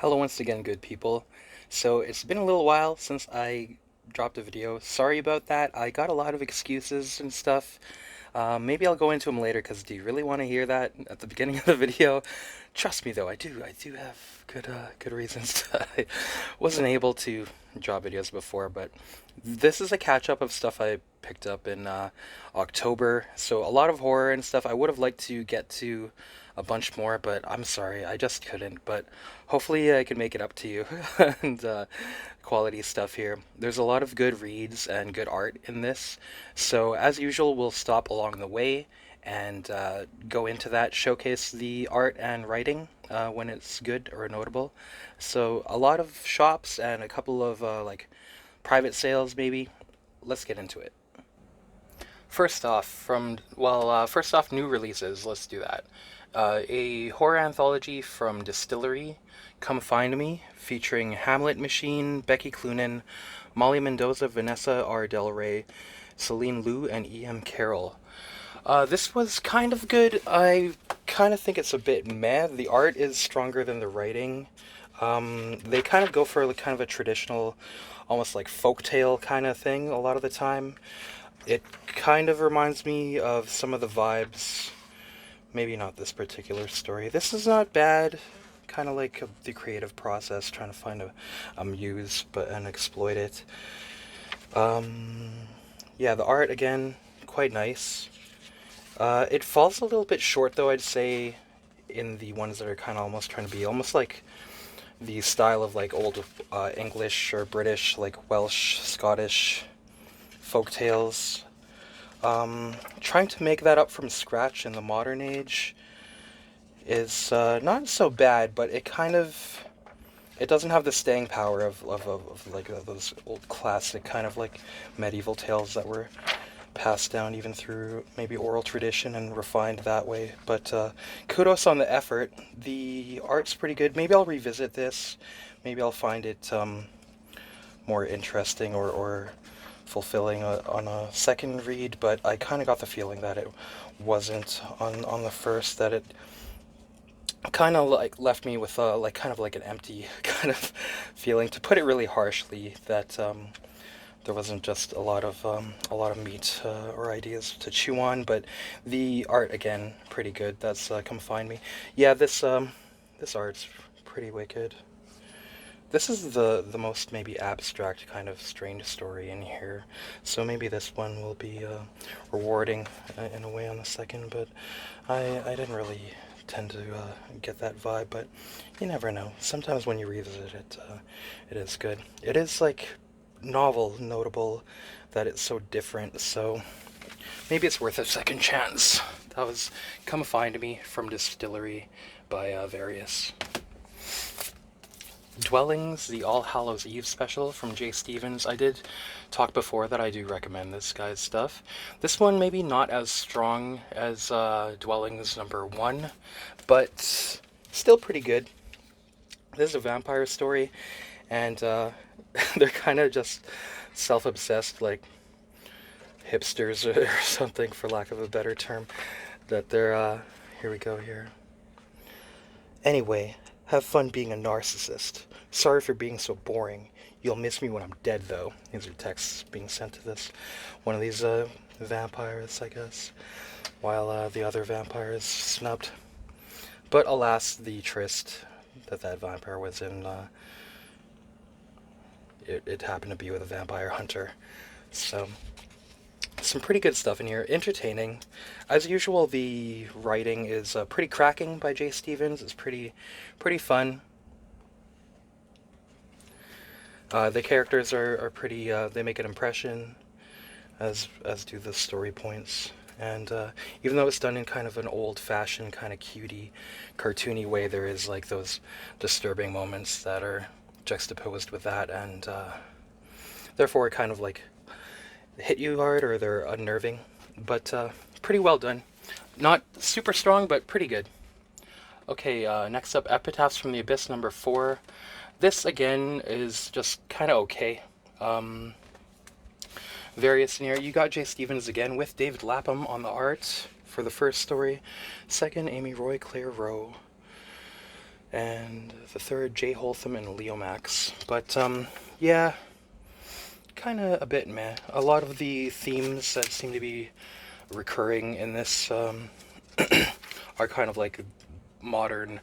Hello once again, good people. So it's been a little while since I dropped a video. Sorry about that. I got a lot of excuses and stuff. Maybe I'll go into them later because do you really want to hear that at the beginning of the video? Trust me though, I do. I do have good reasons. I wasn't able to draw videos before, but this is a catch up of stuff I picked up in October. So a lot of horror and stuff. I would have liked to get to a bunch more, but I'm sorry, I just couldn't. But hopefully I can make it up to you and quality stuff here. There's a lot of good reads and good art in this. So as usual, we'll stop along the way and go into that, showcase the art and writing when it's good or notable. So a lot of shops and a couple of like private sales maybe. Let's get into it. First off, new releases. Let's do that. A horror anthology from DSTLRY, Come Find Me, featuring Hamlet Machine, Becky Cloonan, Molly Mendoza, Vanessa R. Del Rey, Celine Liu, and E.M. Carroll. This was kind of good. I kind of think it's a bit meh. The art is stronger than the writing. They kind of go for like kind of a traditional, almost like folktale kind of thing a lot of the time. It kind of reminds me of some of the vibes. Maybe not this particular story. This is not bad. Kind of like the creative process, trying to find a muse and exploit it. Yeah, the art again, quite nice. It falls a little bit short though, I'd say, in the ones that are kind of almost trying to be almost like the style of like old English or British, like Welsh, Scottish folk tales. Trying to make that up from scratch in the modern age is not so bad, but it doesn't have the staying power of like those old classic kind of like medieval tales that were passed down even through maybe oral tradition and refined that way. But kudos on the effort. The art's pretty good. Maybe I'll revisit this. Maybe I'll find it more interesting or fulfilling on a second read, but I kind of got the feeling that it wasn't on the first, that it kind of like left me with like kind of like an empty kind of feeling, to put it really harshly, that there wasn't just a lot of meat or ideas to chew on. But the art again, pretty good. That's Come Find Me. Yeah, this art's pretty wicked. This is the most maybe abstract kind of strange story in here, so maybe this one will be rewarding in a way on the second, but I didn't really tend to get that vibe, but you never know. Sometimes when you revisit it, it is good. It is like novel, notable that it's so different, so maybe it's worth a second chance. That was Come Find Me from DSTLRY by Various. Dwellings, the All Hallows Eve special from J. Stevens. I did talk before that I do recommend this guy's stuff. This one maybe not as strong as Dwellings #1, but still pretty good. This is a vampire story, and they're kind of just self-obsessed, like hipsters or something, for lack of a better term. That they're, here we go here. Anyway, have fun being a narcissist. Sorry for being so boring. You'll miss me when I'm dead, though. These are texts being sent to this one of these vampires, I guess, while the other vampire is snubbed. But alas, the tryst that vampire was in, it happened to be with a vampire hunter. So, some pretty good stuff in here. Entertaining. As usual, the writing is pretty cracking by J. Stevens. It's pretty fun. The characters are pretty, they make an impression, as do the story points. And even though it's done in kind of an old-fashioned, kind of cutie, cartoony way, there is like those disturbing moments that are juxtaposed with that, and therefore kind of like hit you hard, or they're unnerving. But pretty well done. Not super strong, but pretty good. Okay, next up, Epitaphs from the Abyss #4. This, again, is just kind of okay. Various in here. You got J. Stevens again with David Lapham on the art for the first story. Second, Amy Roy, Claire Rowe. and the third Jay Holtham and Leo Max. But yeah, kind of a bit meh. A lot of the themes that seem to be recurring in this are kind of like modern,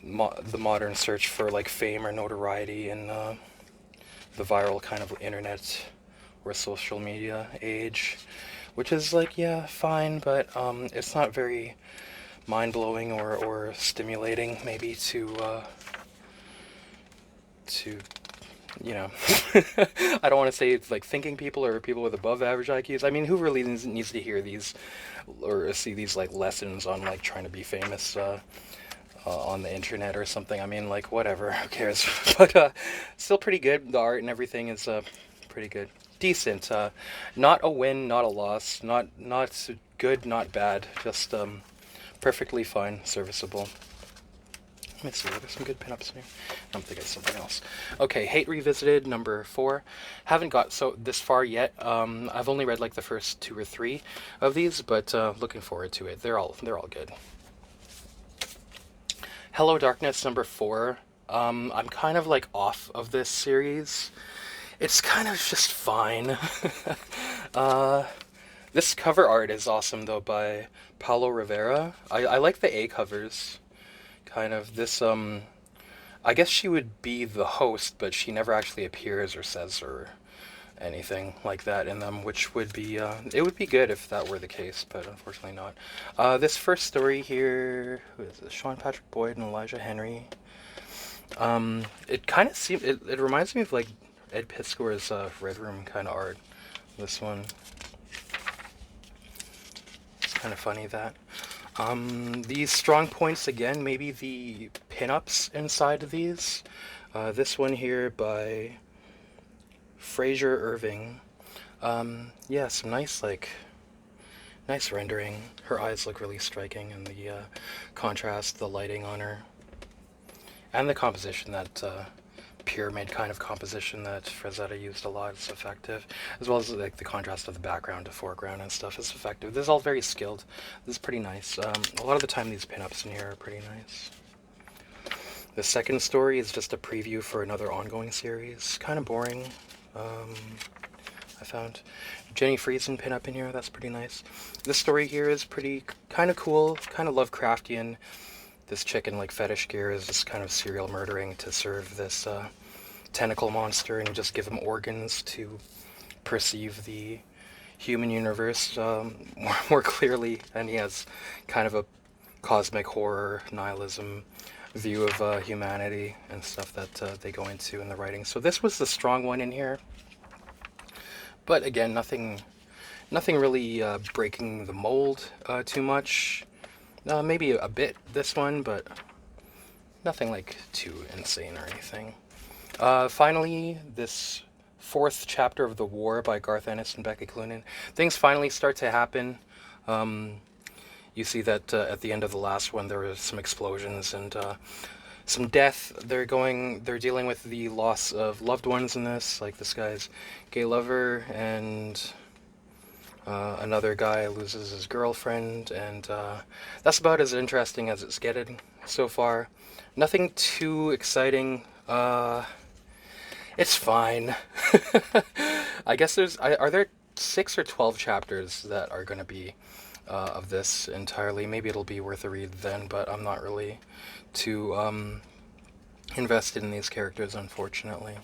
the modern search for like fame or notoriety in the viral kind of internet or social media age, which is like, yeah, fine, but it's not very mind-blowing or stimulating, maybe to you know, I don't want to say it's like thinking people or people with above average IQs. I mean, who really needs to hear these or see these like lessons on like trying to be famous on the internet or something? I mean, like, whatever, who cares? But still pretty good. The art and everything is pretty good. Decent. Not a win, not a loss. Not good, not bad. Just perfectly fine, serviceable. Let me see, are there some good pinups in here? I'm thinking of something else. Okay, Hate Revisited, number 4. Haven't got this far yet. I've only read like the first 2 or 3 of these, but looking forward to it. They're all good. Hello Darkness, number 4. I'm kind of like off of this series. It's kind of just fine. This cover art is awesome though, by Paulo Rivera. I like the A covers. Kind of this, I guess she would be the host, but she never actually appears or says or anything like that in them, which would be, it would be good if that were the case, but unfortunately not. This first story here, who is this? Sean Patrick Boyd and Elijah Henry. It kind of seems, it reminds me of like Ed Piscor's Red Room kind of art. This one. It's kind of funny that. These strong points again, maybe the pinups inside of these. This one here by Fraser Irving. Yeah, some nice rendering. Her eyes look really striking, and the contrast, the lighting on her, and the composition, that pyramid kind of composition that Frazetta used a lot is effective, as well as like the contrast of the background to foreground and stuff is effective. This is all very skilled. This is pretty nice. A lot of the time these pinups in here are pretty nice. The second story is just a preview for another ongoing series. Kind of boring. I found Jenny Friesen pinup in here. That's pretty nice. This story here is pretty kind of cool, kind of Lovecraftian. This chicken like fetish gear is just kind of serial murdering to serve this tentacle monster, and you just give him organs to perceive the human universe more clearly, and he has kind of a cosmic horror nihilism view of humanity and stuff that they go into in the writing. So this was the strong one in here, but again, nothing really breaking the mold too much. Maybe a bit this one, but nothing like too insane or anything. Finally, this 4th chapter of The War by Garth Ennis and Becky Cloonan. Things finally start to happen. You see that at the end of the last one there were some explosions and some death. They're dealing with the loss of loved ones in this, like this guy's gay lover, and another guy loses his girlfriend, and that's about as interesting as it's getting so far. Nothing too exciting. It's fine. I guess are there 6 or 12 chapters that are going to be of this entirely? Maybe it'll be worth a read then, but I'm not really too invested in these characters, unfortunately.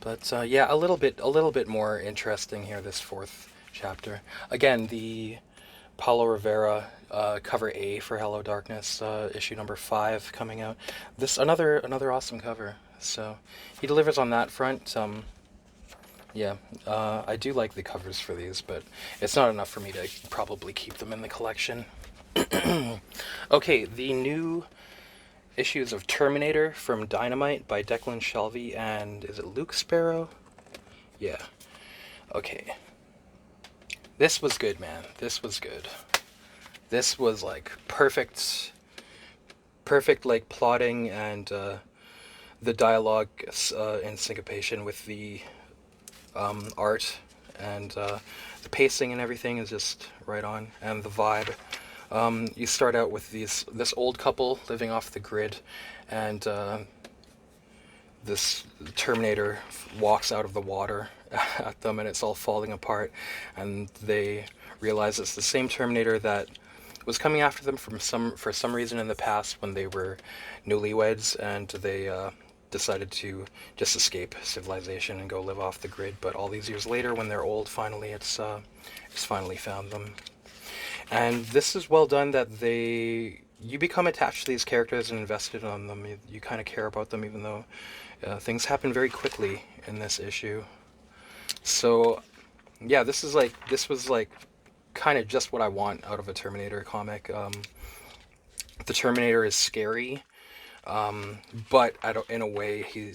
But yeah, a little bit more interesting here, this 4th chapter. Again, the Paulo Rivera cover A for Hello Darkness, issue number 5 coming out. This another awesome cover. So he delivers on that front. Yeah, I do like the covers for these, but it's not enough for me to probably keep them in the collection. Okay, the new issues of Terminator from Dynamite by Declan Shalvey and is it Luke Sparrow? Yeah. Okay. This was good, man. This was good. This was like perfect like plotting and the dialogue in syncopation with the art, and the pacing and everything is just right on, and the vibe You start out with this old couple living off the grid, and this Terminator walks out of the water at them, and it's all falling apart, and they realize it's the same Terminator that was coming after them for some reason in the past when they were newlyweds, and they decided to just escape civilization and go live off the grid. But all these years later, when they're old, finally it's finally found them. And this is well done that you become attached to these characters and invested on them. You kind of care about them, even though things happen very quickly in this issue. So yeah, this was like kind of just what I want out of a Terminator comic. The Terminator is scary, but in a way he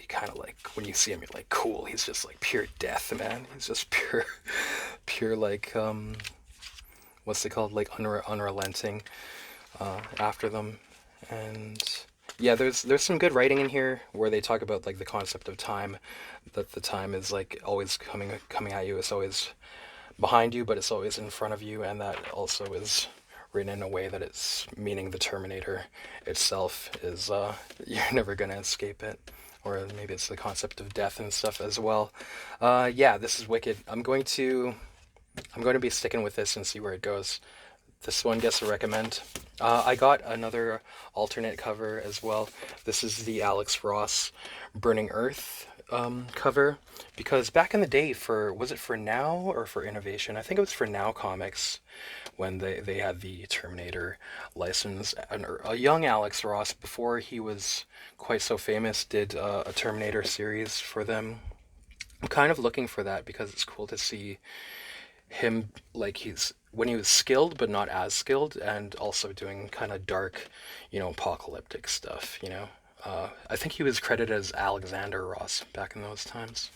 kind of like, when you see him, you're like, cool. He's just like pure death, man. He's just pure like what's it called, like unrelenting after them. And yeah, there's some good writing in here where they talk about like the concept of time, that the time is like always coming at you. It's always behind you, but it's always in front of you, and that also is written in a way that it's meaning the Terminator itself is you're never gonna escape it, or maybe it's the concept of death and stuff as well. Yeah, this is wicked. I'm going to be sticking with this and see where it goes. This one gets a recommend. I got another alternate cover as well. This is the Alex Ross Burning Earth cover, because back in the day, was it for Now or for Innovation? I think it was for Now Comics, when they had the Terminator license. A young Alex Ross, before he was quite so famous, did a Terminator series for them. I'm kind of looking for that because it's cool to see him, like, when he was skilled but not as skilled, and also doing kind of dark, apocalyptic stuff, I think he was credited as Alexander Ross back in those times.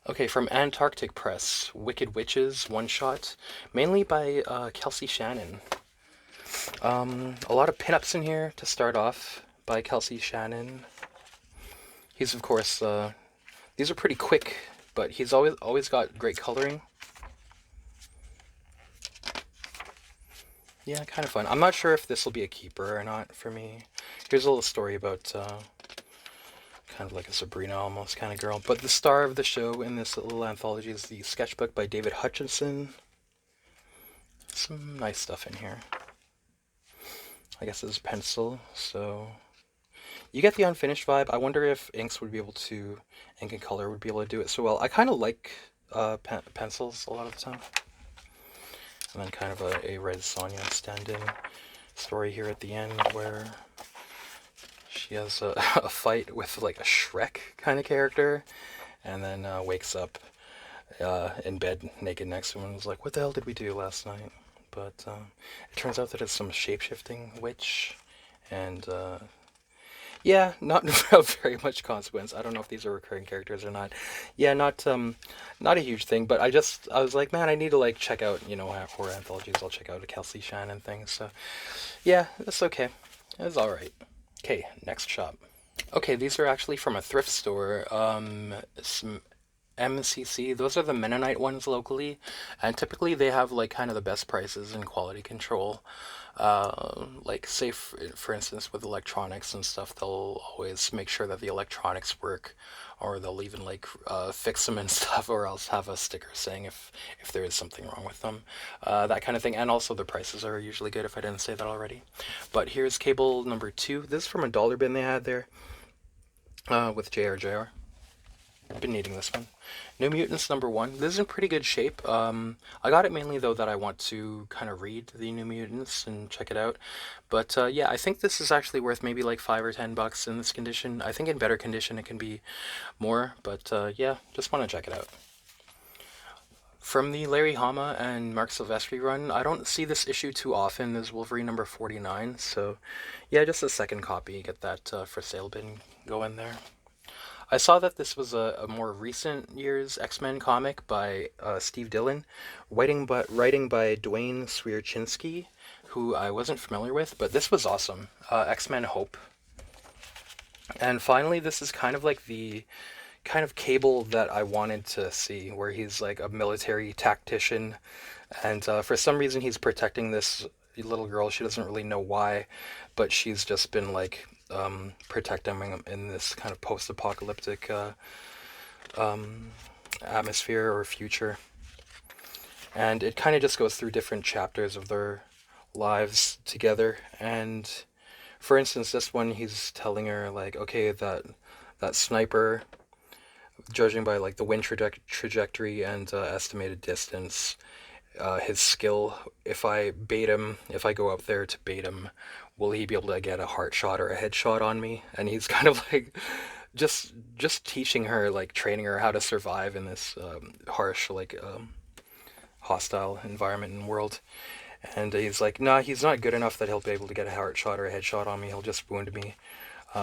Okay, from Antarctic Press, Wicked Witches one-shot, mainly by Kelsey Shannon. A lot of pinups in here to start off by Kelsey Shannon. He's, of course, these are pretty quick, but he's always got great coloring. Yeah, kind of fun. I'm not sure if this will be a keeper or not for me. Here's a little story about kind of like a Sabrina almost kind of girl. But the star of the show in this little anthology is the sketchbook by David Hutchinson. Some nice stuff in here. I guess it's pencil, so you get the unfinished vibe. I wonder if ink and color would be able to do it so well. I kind of like pencils a lot of the time. And then kind of a Red Sonja stand-in story here at the end, where she has a fight with like a Shrek kind of character, and then wakes up in bed naked next to him and was like, what the hell did we do last night? But it turns out that it's some shape-shifting witch, and yeah, not very much consequence. I don't know if these are recurring characters or not. Yeah, not a huge thing, but I was like, man, I need to like check out, horror anthologies. I'll check out a Kelsey Shannon thing. So yeah, that's okay. It's all right. Okay, next shop. Okay, these are actually from a thrift store. Some MCC. Those are the Mennonite ones locally, and typically they have like kind of the best prices and quality control. Like say for instance with electronics and stuff, they'll always make sure that the electronics work, or they'll even like fix them and stuff, or else have a sticker saying if there is something wrong with them, that kind of thing. And also the prices are usually good, if I didn't say that already. But here's cable number 2. This is from a dollar bin they had there, with JRJR. I've been needing this one. New Mutants number 1. This is in pretty good shape. I got it mainly though that I want to kind of read the New Mutants and check it out. But yeah, I think this is actually worth maybe like $5 or $10 in this condition. I think in better condition it can be more, but yeah, just want to check it out. From the Larry Hama and Mark Silvestri run, I don't see this issue too often. This is Wolverine number 49, so yeah, just a second copy. Get that for sale bin going there. I saw that this was a more recent year's X-Men comic by Steve Dillon, writing by Duane Swierczynski, who I wasn't familiar with, but this was awesome. X-Men Hope. And finally, this is kind of like the kind of Cable that I wanted to see, where he's like a military tactician And for some reason, he's protecting this little girl. She doesn't really know why, but she's just been like protecting him in this kind of post-apocalyptic atmosphere or future. And it kind of just goes through different chapters of their lives together. And for instance, this one, he's telling her like, okay, that sniper, judging by like the wind trajectory and estimated distance, his skill, if I go up there to bait him, will he be able to get a heart shot or a headshot on me? And he's kind of like just teaching her, like training her how to survive in this harsh, like hostile environment and world. And he's like, nah, he's not good enough that he'll be able to get a heart shot or a headshot on me. He'll just wound me.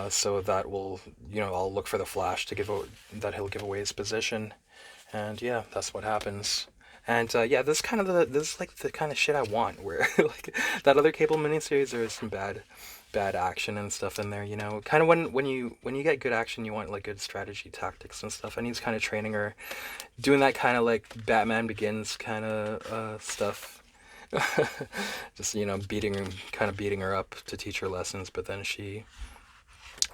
So that will, I'll look for the flash that he'll give away his position. And yeah, that's what happens. And yeah, this is like the kind of shit I want, where like that other Cable miniseries, there is some bad action and stuff in there, kind of when you get good action, you want like good strategy tactics and stuff. And he's kind of training her, doing that kind of like Batman Begins kind of stuff. Just beating her up to teach her lessons. But then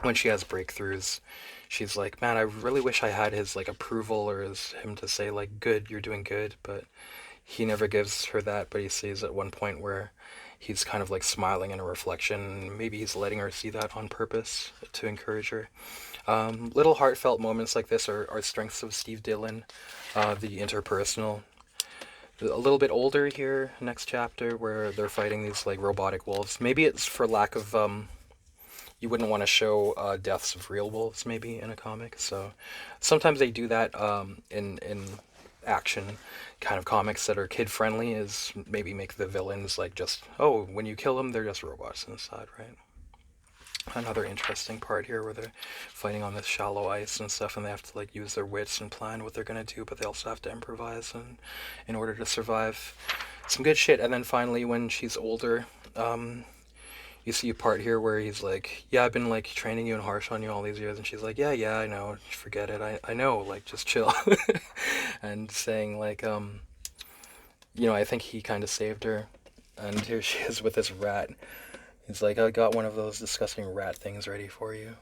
when she has breakthroughs, she's like, man, I really wish I had his like approval or him to say like, good, you're doing good. But he never gives her that. But he sees at one point where he's kind of like smiling in a reflection. Maybe he's letting her see that on purpose to encourage her. Little heartfelt moments like this are strengths of Steve Dillon. The interpersonal. A little bit older here, next chapter, where they're fighting these like robotic wolves. Maybe it's for lack of you wouldn't want to show deaths of real wolves maybe in a comic. So sometimes they do that in action kind of comics that are kid friendly, is maybe make the villains like just, oh, when you kill them they're just robots inside, right? Another interesting part here where they're fighting on this shallow ice and stuff, and they have to like use their wits and plan what they're gonna do, but they also have to improvise in order to survive. Some good shit. And then finally, when she's older, you see a part here where he's like, yeah, I've been like training you and harsh on you all these years, and she's like, yeah, I know, forget it, I know, like just chill. And saying like, I think he kind of saved her. And here she is with this rat. He's like, I got one of those disgusting rat things ready for you.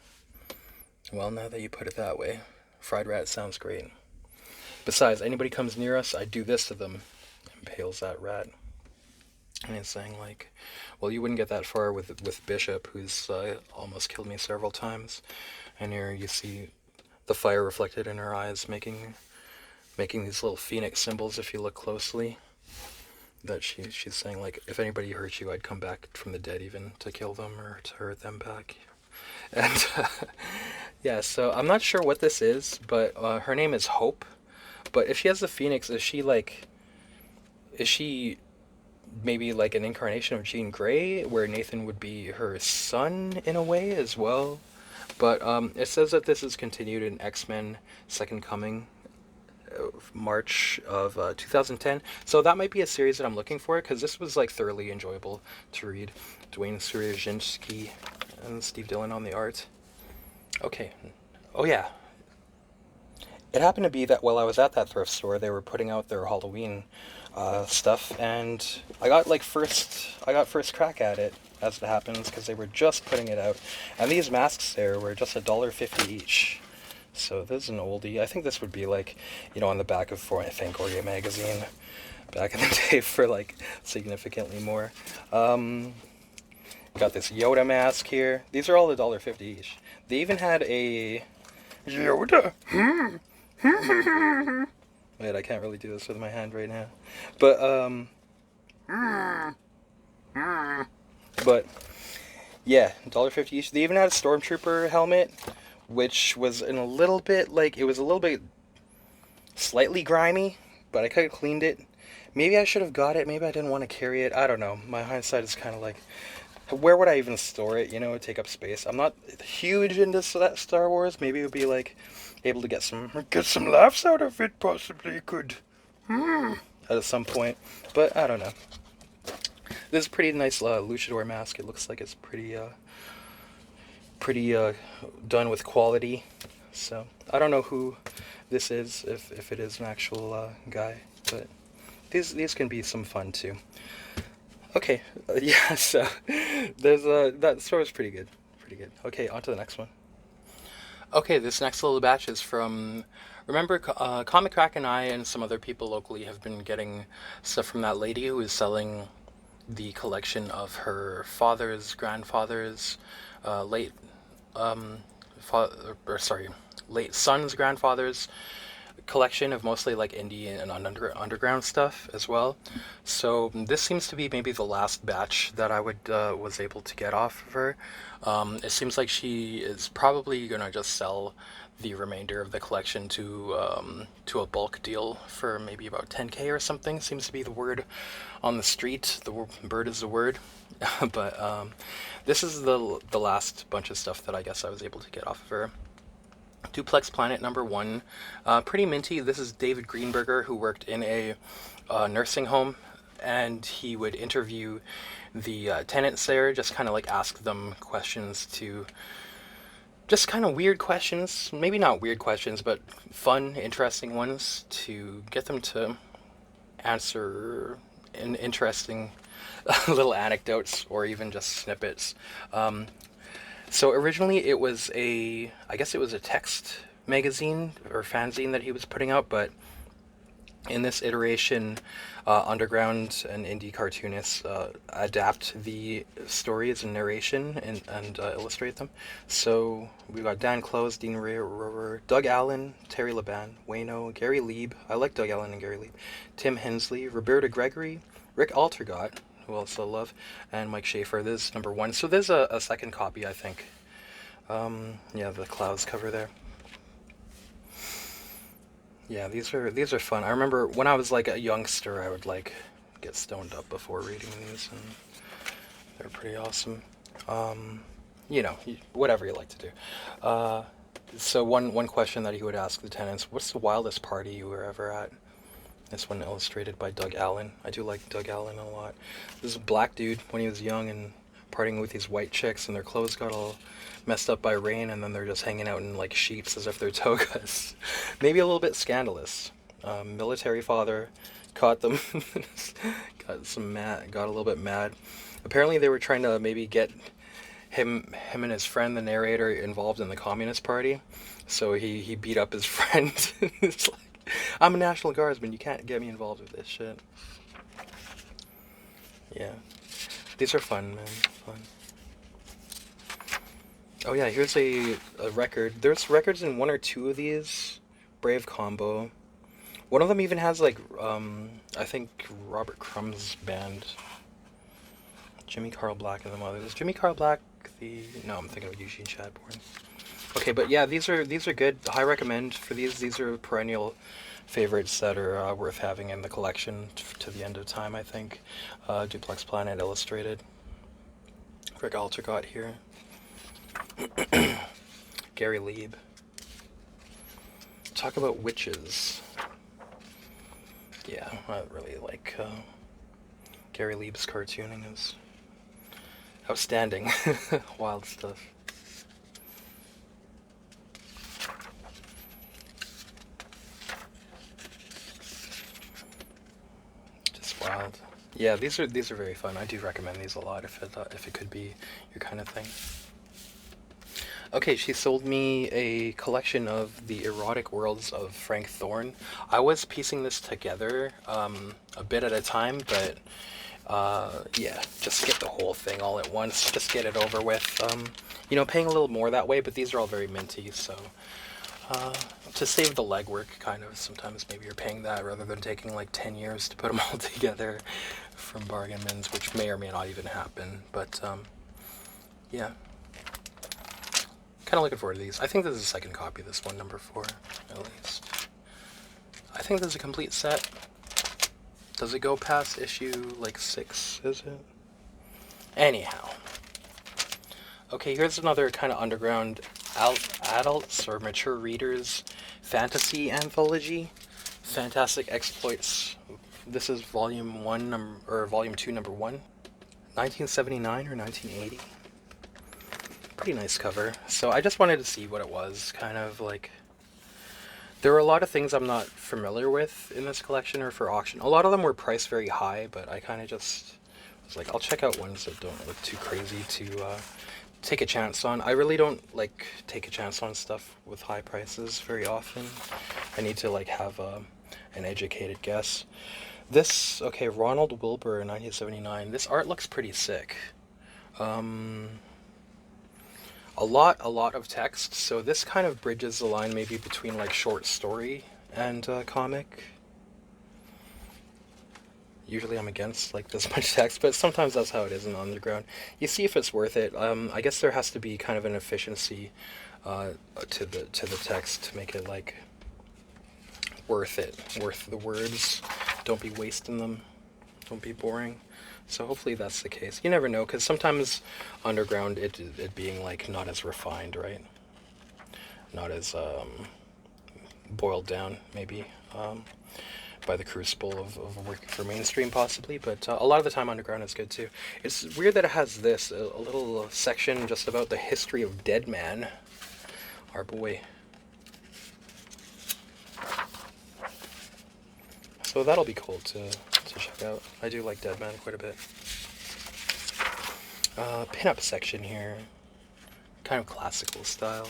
Well, now that you put it that way, fried rat sounds great. Besides, anybody comes near us, I do this to them. Impales that rat. And he's saying like, well, you wouldn't get that far with Bishop, who's almost killed me several times. And here you see the fire reflected in her eyes, making these little phoenix symbols if you look closely. That she's saying like, if anybody hurts you, I'd come back from the dead even to kill them or to hurt them back. And yeah, so I'm not sure what this is, but her name is Hope. But if she has the phoenix, is she maybe like an incarnation of Jean Grey, where Nathan would be her son in a way as well? But it says that this is continued in X-Men Second Coming, March of 2010. So that might be a series that I'm looking for, because this was like thoroughly enjoyable to read. Duane Swierczynski and Steve Dillon on the art. Okay. Oh yeah. It happened to be that while I was at that thrift store, they were putting out their Halloween stuff, and I got first crack at it, as it happens, because they were just putting it out. And these masks there were just $1.50 each. So this is an oldie. I think this would be like, on the back of Fangoria magazine back in the day for like significantly more. Got this Yoda mask here. These are all $1.50 each. They even had a Yoda. Wait, I can't really do this with my hand right now. But yeah, $1.50 each. They even had a Stormtrooper helmet, which was in a little bit, like, it was a little bit slightly grimy, but I could have cleaned it. Maybe I should have got it. Maybe I didn't want to carry it. I don't know. My hindsight is kind of like, where would I even store it? It would take up space. I'm not huge into Star Wars. Maybe it would be like able to get some laughs out of it. Possibly could at some point, but I don't know. This is a pretty nice luchador mask. It looks like it's pretty done with quality. So I don't know who this is, if it is an actual guy, but these can be some fun too. Okay, yeah. So there's that store is pretty good, pretty good. Okay, on to the next one. Okay, this next little batch is from. Remember, Comic Crack and I and some other people locally have been getting stuff from that lady who is selling the collection of her father's grandfather's late late son's grandfather's collection of mostly like indie and underground stuff as well. So this seems to be maybe the last batch that I would was able to get off of her. It seems like she is probably gonna just sell the remainder of the collection to a bulk deal for maybe about 10K or something. Seems to be the word on the street. The bird is the word. But this is the last bunch of stuff that I guess I was able to get off of her. Duplex Planet #1, pretty minty. This is David Greenberger, who worked in a nursing home, and he would interview the tenants there, just kind of like ask them questions to, just kind of weird questions, maybe not weird questions, but fun, interesting ones to get them to answer in interesting little anecdotes or even just snippets. So originally it was I guess it was a text magazine or fanzine that he was putting out, but in this iteration, underground and indie cartoonists adapt the stories and narration and illustrate them. So we've got Dan Close, Dean Rover, Doug Allen, Terry Laban, Wayno, Gary Lieb. I like Doug Allen and Gary Lieb. Tim Hensley, Roberta Gregory, Rick Altergott, who I also love, and Mike Schaefer. This is #1. So there's a second copy, I think. Yeah, the clouds cover there. Yeah, these are fun. I remember when I was like a youngster, I would like get stoned up before reading these, and they're pretty awesome. You know, whatever you like to do. So one question that he would ask the tenants: "What's the wildest party you were ever at?" This one illustrated by Doug Allen. I do like Doug Allen a lot. This is a black dude when he was young and partying with these white chicks, and their clothes got all messed up by rain, and then they're just hanging out in like sheets as if they're togas. Maybe a little bit scandalous. Military father caught them. Got a little bit mad. Apparently they were trying to maybe get him and his friend, the narrator, involved in the Communist Party. So he beat up his friend. It's like, I'm a National Guardsman, you can't get me involved with this shit. Yeah. These are fun, man. Fun. Oh yeah, here's a record. There's records in one or two of these. Brave Combo. One of them even has like, I think Robert Crumb's band. Jimmy Carl Black and the Mothers. Is Jimmy Carl Black No, I'm thinking of Eugene Chadbourne. Okay, but yeah, these are good. I recommend for these. These are perennial favorites that are worth having in the collection to the end of time, I think. Duplex Planet Illustrated. Rick Altergott here. Gary Lieb. Talk about witches. Yeah, I really like Gary Lieb's cartooning is outstanding. Wild stuff. Just wild. Yeah, these are very fun. I do recommend these a lot if it could be your kind of thing. Okay, she sold me a collection of the erotic worlds of Frank Thorne. I was piecing this together a bit at a time, but yeah, just get the whole thing all at once. Just get it over with. You know, paying a little more that way, but these are all very minty, so to save the legwork, kind of, sometimes maybe you're paying that rather than taking like 10 years to put them all together from bargain bins, which may or may not even happen, but yeah. Kind of looking forward to these. I think this is a second copy of this one, #4, at least. I think this is a complete set. Does it go past issue, like, 6, is it? Anyhow. Okay, here's another kind of underground adults or mature readers fantasy anthology. Fantastic Exploits. This is volume 1, or volume 2, #1. 1979 or 1980. Pretty nice cover. So I just wanted to see what it was, kind of like There were a lot of things I'm not familiar with in this collection or for auction. A lot of them were priced very high, but I kind of just was like, I'll check out ones that don't look too crazy to take a chance on. I really don't like take a chance on stuff with high prices very often. I need to like have an educated guess. This, okay, Ronald Wilbur, 1979. This art looks pretty sick. A lot of text, so this kind of bridges the line maybe between like short story and comic. Usually I'm against like this much text, but sometimes that's how it is in the underground. You see if it's worth it. I guess there has to be kind of an efficiency to the text to make it like worth the words. Don't be wasting them. Don't be boring. So hopefully that's the case. You never know, because sometimes underground, it being like not as refined, right? Not as boiled down, maybe, by the crucible of working for mainstream, possibly. But a lot of the time, underground is good too. It's weird that it has this a little section just about the history of Deadman, our boy. So that'll be cool to check out. I do like Deadman quite a bit. Pin-up section here. Kind of classical style.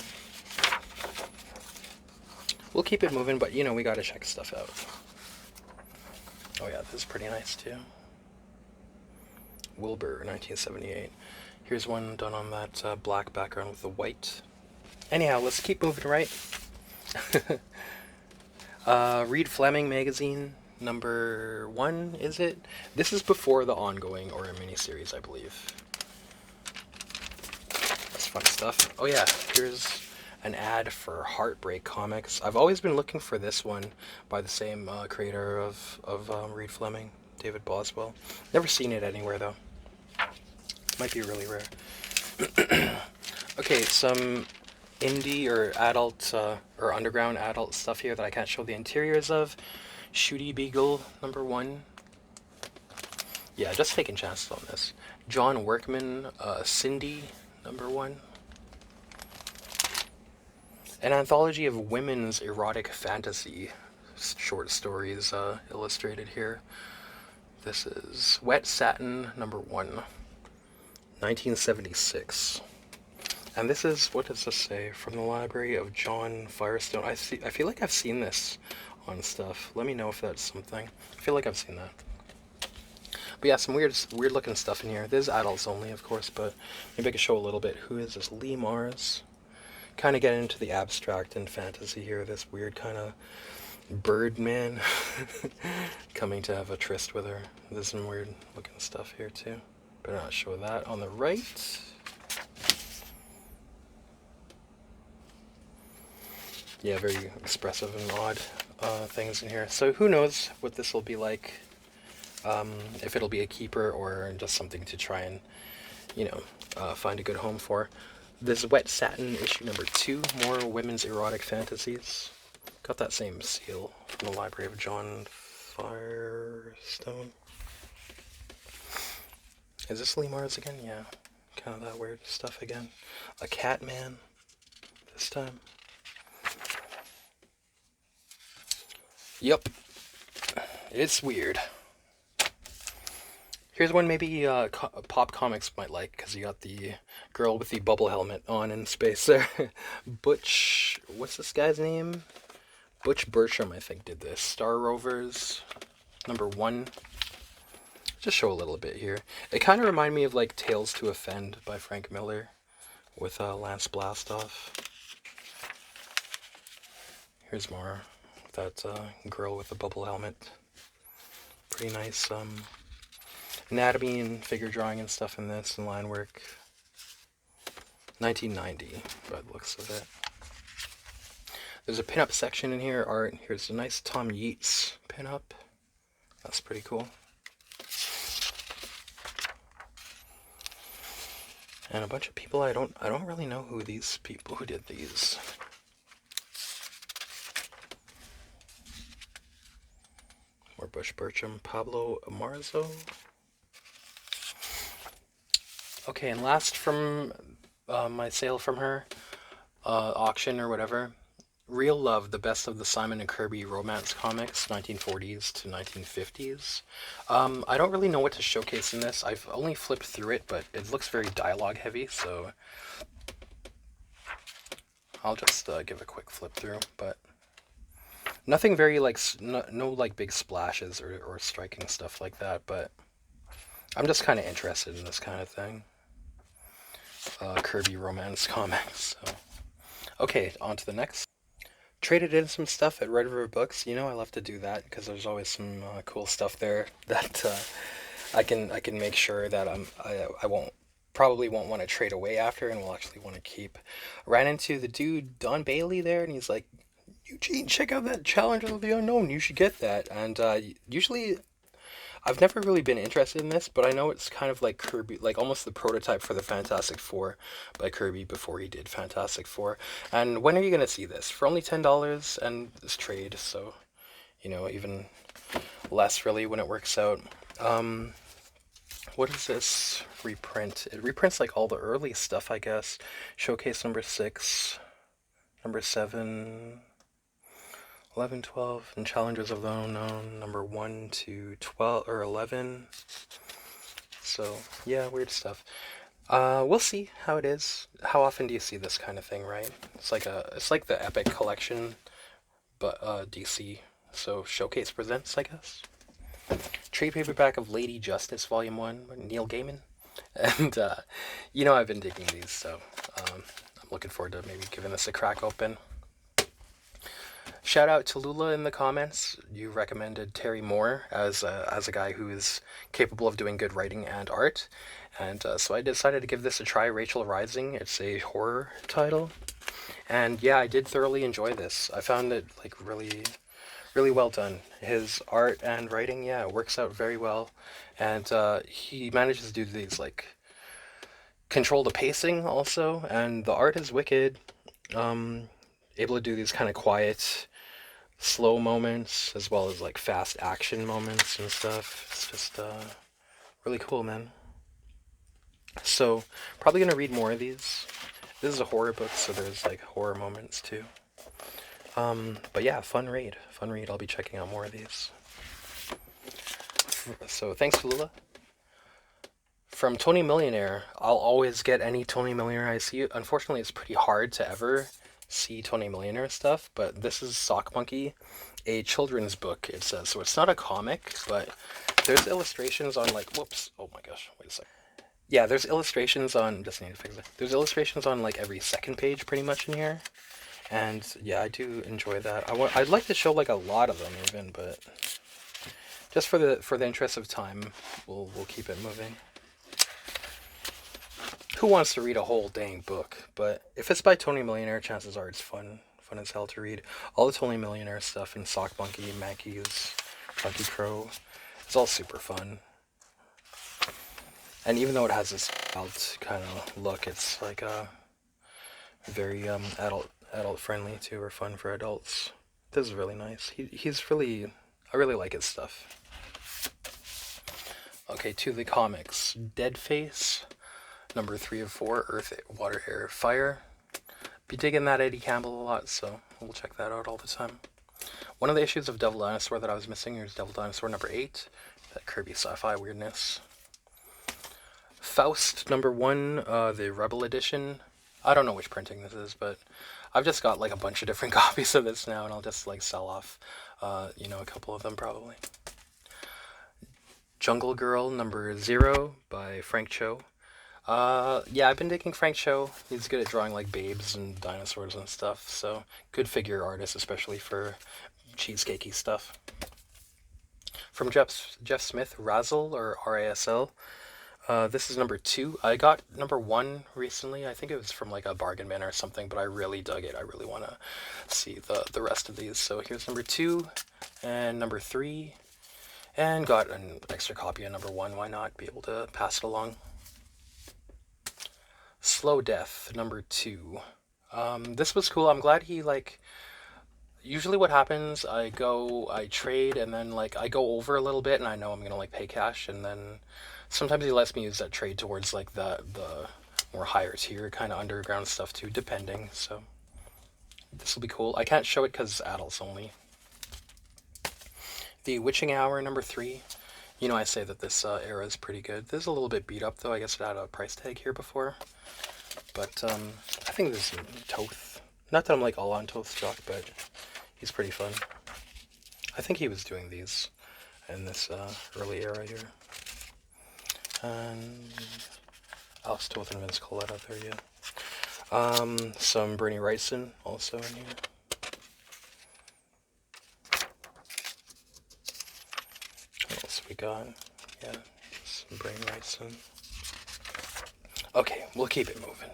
We'll keep it moving, but you know, we gotta check stuff out. Oh yeah, this is pretty nice too. Wilbur, 1978. Here's one done on that black background with the white. Anyhow, let's keep moving, right? Reed Fleming magazine. Number 1, is it? This is before the ongoing or a miniseries, I believe. That's fun stuff. Oh yeah, here's an ad for Heartbreak Comics. I've always been looking for this one by the same creator of Reed Fleming, David Boswell. Never seen it anywhere though. Might be really rare. Okay, some indie or adult or underground adult stuff here that I can't show the interiors of. Shooty Beagle, number 1. Yeah, just taking chances on this. John Workman, Cindy, number 1. An anthology of women's erotic fantasy short stories illustrated here. This is Wet Satin, number 1, 1976. And this is, what does this say? From the library of John Firestone. I feel like I've seen this on stuff. Let me know if that's something. I feel like I've seen that. But yeah, some weird looking stuff in here. This is adults only, of course, but maybe I could show a little bit. Who is this? Lee Mars. Kind of getting into the abstract and fantasy here. This weird kind of bird man coming to have a tryst with her. There's some weird looking stuff here too. Better not show that. On the right, yeah, very expressive and odd things in here. So who knows what this will be like, if it'll be a keeper or just something to try and, you know, find a good home for. This Wet Satin, issue number 2, more women's erotic fantasies. Got that same seal from the library of John Firestone. Is this Lee Mars again? Yeah, kind of that weird stuff again. A cat man this time. Yep, it's weird. Here's one maybe Pop Comics might like, because you got the girl with the bubble helmet on in space there. Butch, what's this guy's name? Butch Burcham, I think, did this. Star Rovers, number 1. Just show a little bit here. It kind of reminded me of like Tales to Offend by Frank Miller with Lance Blastoff. Here's more. That girl with the bubble helmet. Pretty nice anatomy and figure drawing and stuff in this, and line work. 1990, by the looks of it. There's a pinup section in here, art. Here's a nice Tom Yeats pinup. That's pretty cool. And a bunch of people I don't really know who these people who did these. More Bush Burcham, Pablo Amarzo. Okay, and last from my sale from her, auction or whatever, Real Love, the best of the Simon and Kirby romance comics, 1940s to 1950s. I don't really know what to showcase in this. I've only flipped through it, but it looks very dialogue heavy, so I'll just give a quick flip through. But nothing very like no like big splashes or striking stuff like that. But I'm just kind of interested in this kind of thing. Kirby romance comics. So. Okay, on to the next. Traded in some stuff at River Books. You know, I love to do that because there's always some cool stuff there that I can make sure that I probably won't want to trade away after and will actually want to keep. Ran into the dude Don Bailey there, and he's like, "Eugene, check out that Challenge of the Unknown. You should get that." And usually, I've never really been interested in this, but I know it's kind of like Kirby, like almost the prototype for the Fantastic Four by Kirby before he did Fantastic Four. And when are you going to see this? For only $10 and this trade, so, you know, even less really when it works out. What is this reprint? It reprints like all the early stuff, I guess. Showcase number 6, number 7... 11, 12, and Challenges of the Unknown, number 1 to 12, or 11. So, yeah, weird stuff. We'll see how it is. How often do you see this kind of thing, right? It's like the Epic collection, but DC. So, Showcase presents, I guess. Trade paperback of Lady Justice, Volume 1, by Neil Gaiman. And, you know, I've been digging these, so I'm looking forward to maybe giving this a crack open. Shout out to Lula in the comments. You recommended Terry Moore as a guy who is capable of doing good writing and art. And so I decided to give this a try, Rachel Rising. It's a horror title. And yeah, I did thoroughly enjoy this. I found it like really, really well done. His art and writing, yeah, it works out very well. And he manages to do these like control the pacing also. And the art is wicked. Able to do these kind of quiet, slow moments as well as like fast action moments and stuff. It's just really cool, man. So probably gonna read more of these. This is a horror book, so there's like horror moments too. But yeah, fun read. I'll be checking out more of these. So thanks, Lula. From Tony Millionaire, I'll always get any Tony Millionaire I see. Unfortunately, it's pretty hard to ever see Tony Millionaire stuff, but this is Sock Monkey, a children's book, it says. So it's not a comic, but there's illustrations on like, whoops, oh my gosh, wait a sec. Yeah, there's illustrations on, just need to fix it. There's illustrations on like every second page pretty much in here. And yeah, I do enjoy that. I'd like to show like a lot of them even, but just for the interest of time, we'll keep it moving. Who wants to read a whole dang book? But if it's by Tony Millionaire, chances are it's fun as hell to read. All the Tony Millionaire stuff in Sock Monkey, Mackey's, Monkey Crow, it's all super fun. And even though it has this adult kind of look, it's like a very adult friendly too, or fun for adults. This is really nice. I really like his stuff. Okay, to the comics. Deadface. Number 3 of 4, Earth, Water, Air, Fire. Be digging that Eddie Campbell a lot, so we'll check that out all the time. One of the issues of Devil Dinosaur that I was missing, here's Devil Dinosaur number 8. That Kirby sci-fi weirdness. Faust number 1, the Rebel edition. I don't know which printing this is, but I've just got like a bunch of different copies of this now, and I'll just like sell off, a couple of them probably. Jungle Girl number 0 by Frank Cho. Yeah, I've been digging Frank Cho. He's good at drawing like babes and dinosaurs and stuff, so good figure artist, especially for cheesecakey stuff. From Jeff Smith, Razzle, or RASL. This is number 2. I got number 1 recently. I think it was from like a bargain bin or something, but I really dug it. I really want to see the rest of these. So here's number 2 and number 3, and got an extra copy of number 1. Why not be able to pass it along? Slow Death, number 2. This was cool. I'm glad he, usually what happens, I trade, and then, I go over a little bit, and I know I'm gonna, pay cash, and then sometimes he lets me use that trade towards, the more higher tier kind of underground stuff, too, depending, so This will be cool. I can't show it because it's adults only. The Witching Hour #3. You know, I say that this era is pretty good. This is a little bit beat up, though. I guess it had a price tag here before. But I think this is Toth. Not that I'm like all on Toth's jock, but he's pretty fun. I think he was doing these in this early era here. And Alex Toth and Vince Collette out there, yeah. Some Berni Wrightson also in here. What else we got? Yeah, some Berni Wrightson. Okay, we'll keep it moving.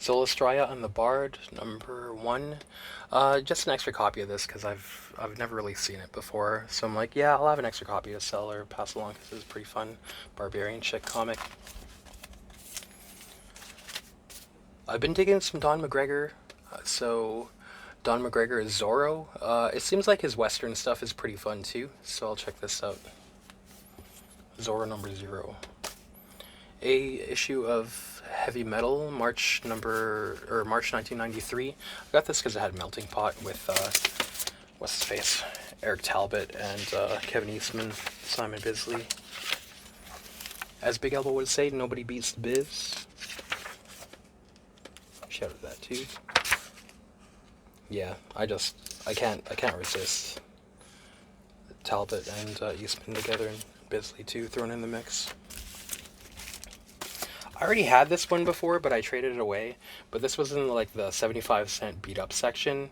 Zolastraya on the Bard, #1. Just an extra copy of this because I've never really seen it before. So I'm like, yeah, I'll have an extra copy to sell or pass along because it's a pretty fun barbarian chick comic. I've been digging some Don McGregor. So Don McGregor is Zorro. It seems like his Western stuff is pretty fun too. So I'll check this out. Zorro #0. A issue of Heavy Metal, March 1993. I got this because it had Melting Pot with what's his face, Eric Talbot and Kevin Eastman, Simon Bisley. As Big Elbow would say, nobody beats the biz. Shout out that too. Yeah, I can't resist Talbot and Eastman together and Bisley too thrown in the mix. I already had this one before, but I traded it away. But this was in like the 75-cent beat up section,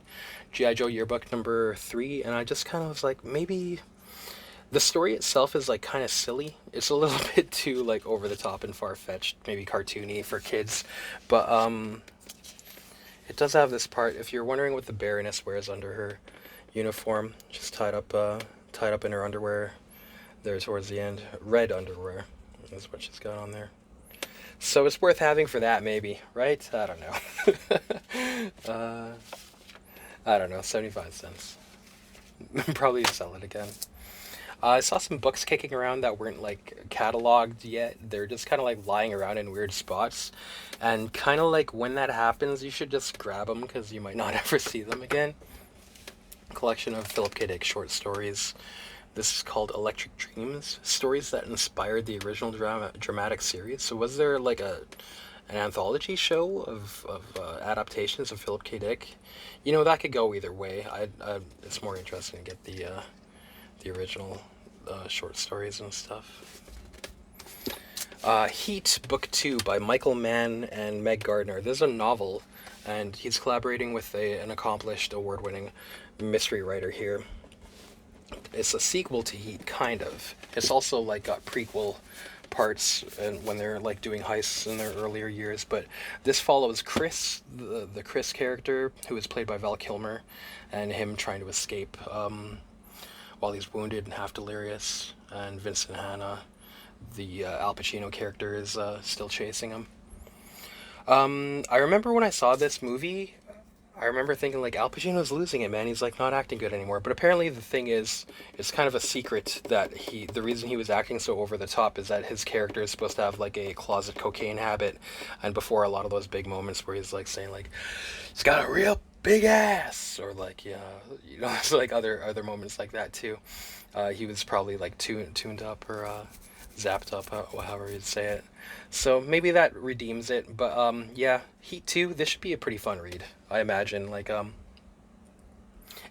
G.I. Joe Yearbook #3, and I just kind of was like, maybe the story itself is like kind of silly. It's a little bit too like over the top and far fetched, maybe cartoony for kids, but it does have this part. If you're wondering what the Baroness wears under her uniform, just tied up in her underwear there towards the end, red underwear is what she's got on there. So it's worth having for that, maybe, right? I don't know. I don't know, 75 cents. Probably sell it again. I saw some books kicking around that weren't, like, cataloged yet. They're just kind of, like, lying around in weird spots. And kind of, like, when that happens, you should just grab them, because you might not ever see them again. Collection of Philip K. Dick short stories. This is called Electric Dreams, stories that inspired the original dramatic series. So was there like an anthology show of adaptations of Philip K. Dick? You know, that could go either way. It's more interesting to get the original short stories and stuff. Heat, Book 2 by Michael Mann and Meg Gardner. This is a novel, and he's collaborating with an accomplished award-winning mystery writer here. It's a sequel to Heat, kind of. It's also like got prequel parts and when they're like doing heists in their earlier years, but this follows Chris, the Chris character, who is played by Val Kilmer, and him trying to escape while he's wounded and half delirious, and Vincent Hanna, the Al Pacino character, is still chasing him. I remember when I saw this movie, I remember thinking, like, Al Pacino's losing it, man. He's, like, not acting good anymore. But apparently the thing is, it's kind of a secret that the reason he was acting so over the top is that his character is supposed to have, like, a closet cocaine habit. And before a lot of those big moments where he's, like, saying, like, he's got a real big ass, or, like, yeah, you know, it's, like, other moments like that, too. He was probably, like, tuned up or zapped up, however you'd say it. So maybe that redeems it, but yeah, Heat 2, this should be a pretty fun read, I imagine. Like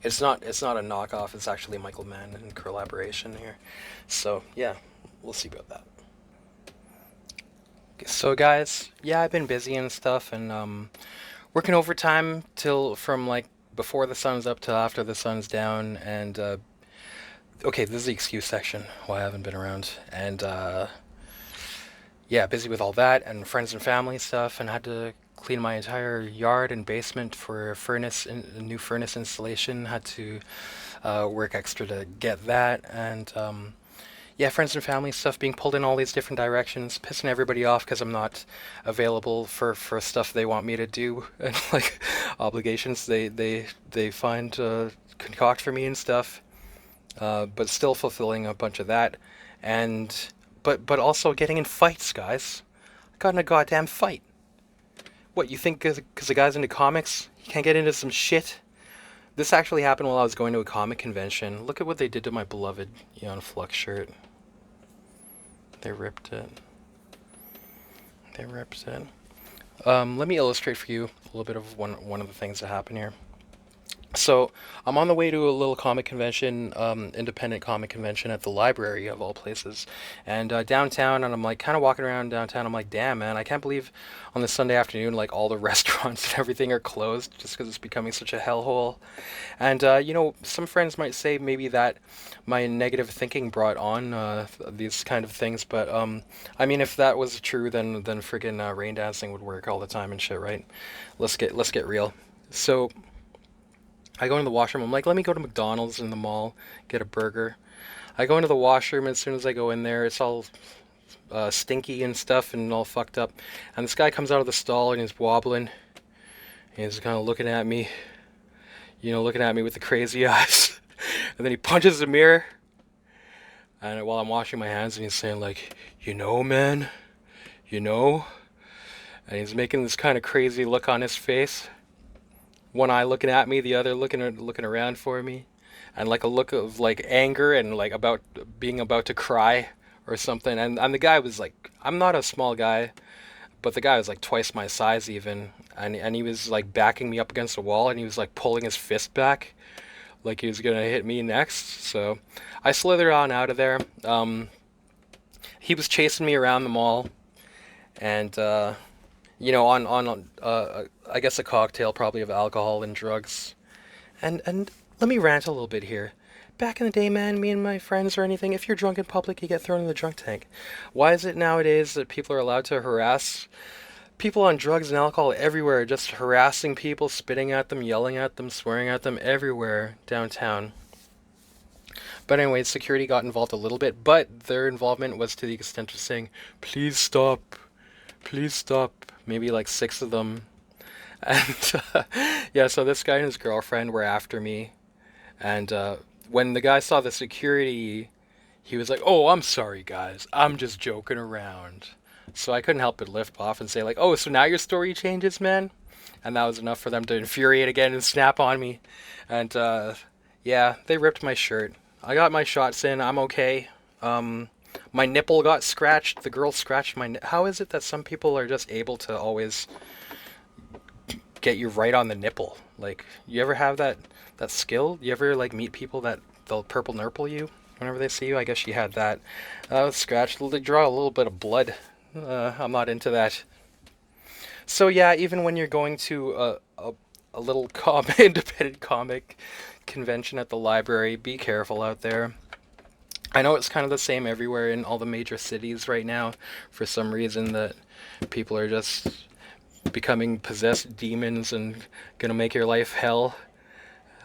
it's not a knockoff, it's actually Michael Mann in collaboration here. So yeah, we'll see about that. Okay, so guys, yeah, I've been busy and stuff, and working overtime from like before the sun's up till after the sun's down, and okay, this is the excuse section why I haven't been around, and yeah, busy with all that and friends and family stuff, and had to clean my entire yard and basement for a new furnace installation. Had to work extra to get that, and yeah, friends and family stuff being pulled in all these different directions, pissing everybody off because I'm not available for stuff they want me to do, and like obligations they find concoct for me and stuff, but still fulfilling a bunch of that, and but also getting in fights, guys. I got in a goddamn fight What, you think because the guy's into comics, he can't get into some shit? This actually happened while I was going to a comic convention. Look at what they did to my beloved Eon Flux shirt. They ripped it. They ripped it. Let me illustrate for you a little bit of one of the things that happened here. So I'm on the way to a little comic convention, independent comic convention at the library of all places, and downtown. And I'm like kind of walking around downtown. I'm like, damn man, I can't believe on this Sunday afternoon like all the restaurants and everything are closed just because it's becoming such a hellhole. And you know, some friends might say maybe that my negative thinking brought on these kind of things, but I mean, if that was true, then friggin' rain dancing would work all the time and shit, right? Let's get real. So I go into the washroom. I'm like, let me go to McDonald's in the mall, get a burger. I go into the washroom, and as soon as I go in there, it's all stinky and stuff and all fucked up. And this guy comes out of the stall and he's wobbling. He's kind of looking at me, you know, looking at me with the crazy eyes. And then he punches the mirror. And while I'm washing my hands, and he's saying like, you know, man, you know. And he's making this kind of crazy look on his face. One eye looking at me, the other looking around for me, and like a look of like anger and like being about to cry or something. And the guy was like, I'm not a small guy, but the guy was like twice my size even, and he was like backing me up against the wall, and he was like pulling his fist back, like he was gonna hit me next. So I slithered on out of there. He was chasing me around the mall, and you know, on I guess a cocktail probably of alcohol and drugs. And let me rant a little bit here. Back in the day, man, me and my friends or anything, if you're drunk in public, you get thrown in the drunk tank. Why is it nowadays that people are allowed to harass people on drugs and alcohol everywhere, just harassing people, spitting at them, yelling at them, swearing at them everywhere downtown? But anyway, security got involved a little bit, but their involvement was to the extent of saying, please stop, please stop. Maybe like 6 of them. And yeah, so this guy and his girlfriend were after me. And when the guy saw the security, he was like, oh, I'm sorry, guys. I'm just joking around. So I couldn't help but lift off and say like, oh, so now your story changes, man? And that was enough for them to infuriate again and snap on me. And yeah, they ripped my shirt. I got my shots in. I'm okay. My nipple got scratched. The girl scratched my How is it that some people are just able to always get you right on the nipple? Like, you ever have that skill? You ever, like, meet people that they'll purple nurple you whenever they see you? I guess she had that. I was scratched. They draw a little bit of blood. I'm not into that. So, yeah, even when you're going to a little independent comic convention at the library, be careful out there. I know it's kind of the same everywhere in all the major cities right now. For some reason that people are just becoming possessed demons and gonna make your life hell.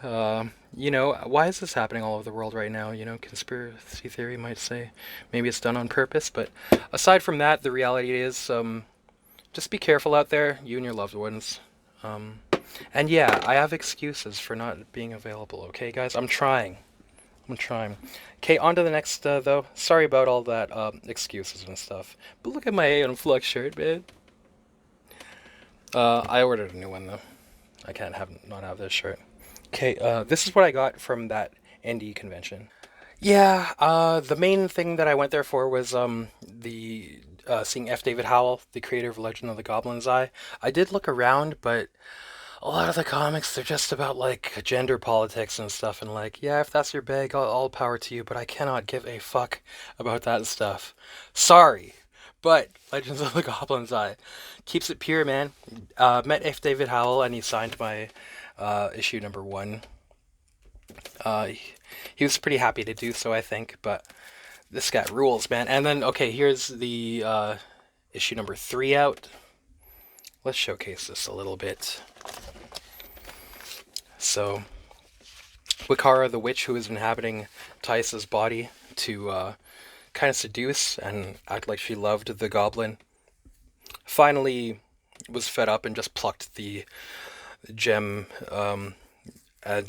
You know, why is this happening all over the world right now? You know, conspiracy theory might say maybe it's done on purpose. But aside from that, the reality is just be careful out there, you and your loved ones. And yeah, I have excuses for not being available, okay, guys? I'm trying. Okay, on to the next, though. Sorry about all that excuses and stuff. But look at my Aeon Flux shirt, man. I ordered a new one, though. I can't not have this shirt. Okay, this is what I got from that indie convention. Yeah, the main thing that I went there for was seeing F. David Howell, the creator of Legend of the Goblin's Eye. I did look around, but a lot of the comics, they're just about, like, gender politics and stuff, and, like, yeah, if that's your bag, all power to you, but I cannot give a fuck about that stuff. Sorry, but Legends of the Goblin's Eye keeps it pure, man. Met F. David Howell, and he signed my issue number 1. He was pretty happy to do so, I think, but this guy rules, man. And then, okay, here's the issue number 3 out. Let's showcase this a little bit. So, Wikara, the witch who is inhabiting Tice's body to kind of seduce and act like she loved the goblin, finally was fed up and just plucked the gem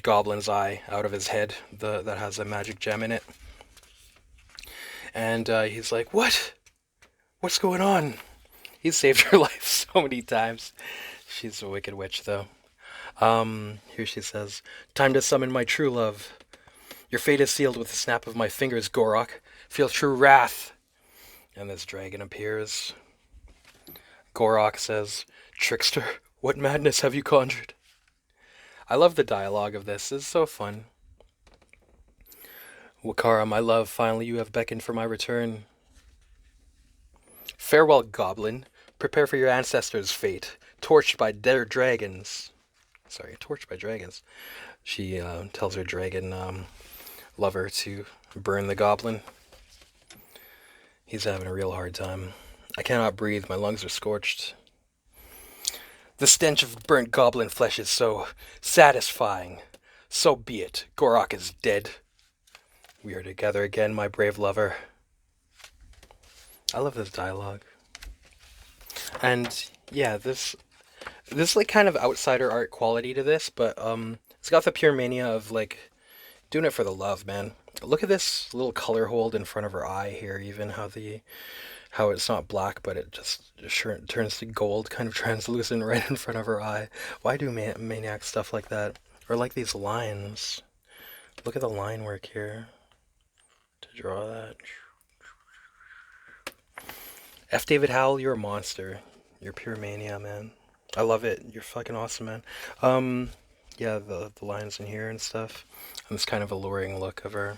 Goblin's eye out of his head that has a magic gem in it. And he's like, what? What's going on? He saved her life so many times. She's a wicked witch, though. Here she says, "Time to summon my true love. Your fate is sealed with the snap of my fingers, Gorok. Feel true wrath." And this dragon appears. Gorok says, "Trickster, what madness have you conjured?" I love the dialogue of this. It's so fun. "Wakara, my love, finally you have beckoned for my return. Farewell, Goblin. Prepare for your ancestors' fate. Torched by dead dragons." Sorry, torched by dragons. She tells her dragon lover to burn the goblin. He's having a real hard time. "I cannot breathe. My lungs are scorched. The stench of burnt goblin flesh is so satisfying. So be it. Gorok is dead. We are together again, my brave lover." I love this dialogue. And yeah, this like kind of outsider art quality to this, but it's got the pure mania of like doing it for the love, man. Look at this little color hold in front of her eye here, even how it's not black, but it just turns to gold, kind of translucent right in front of her eye. Why do maniac stuff like that? Or like these lines. Look at the line work here to draw that. F. David Howell, you're a monster. You're pure mania, man. I love it. You're fucking awesome, man. Yeah, the lines in here and stuff. And this kind of alluring look of her,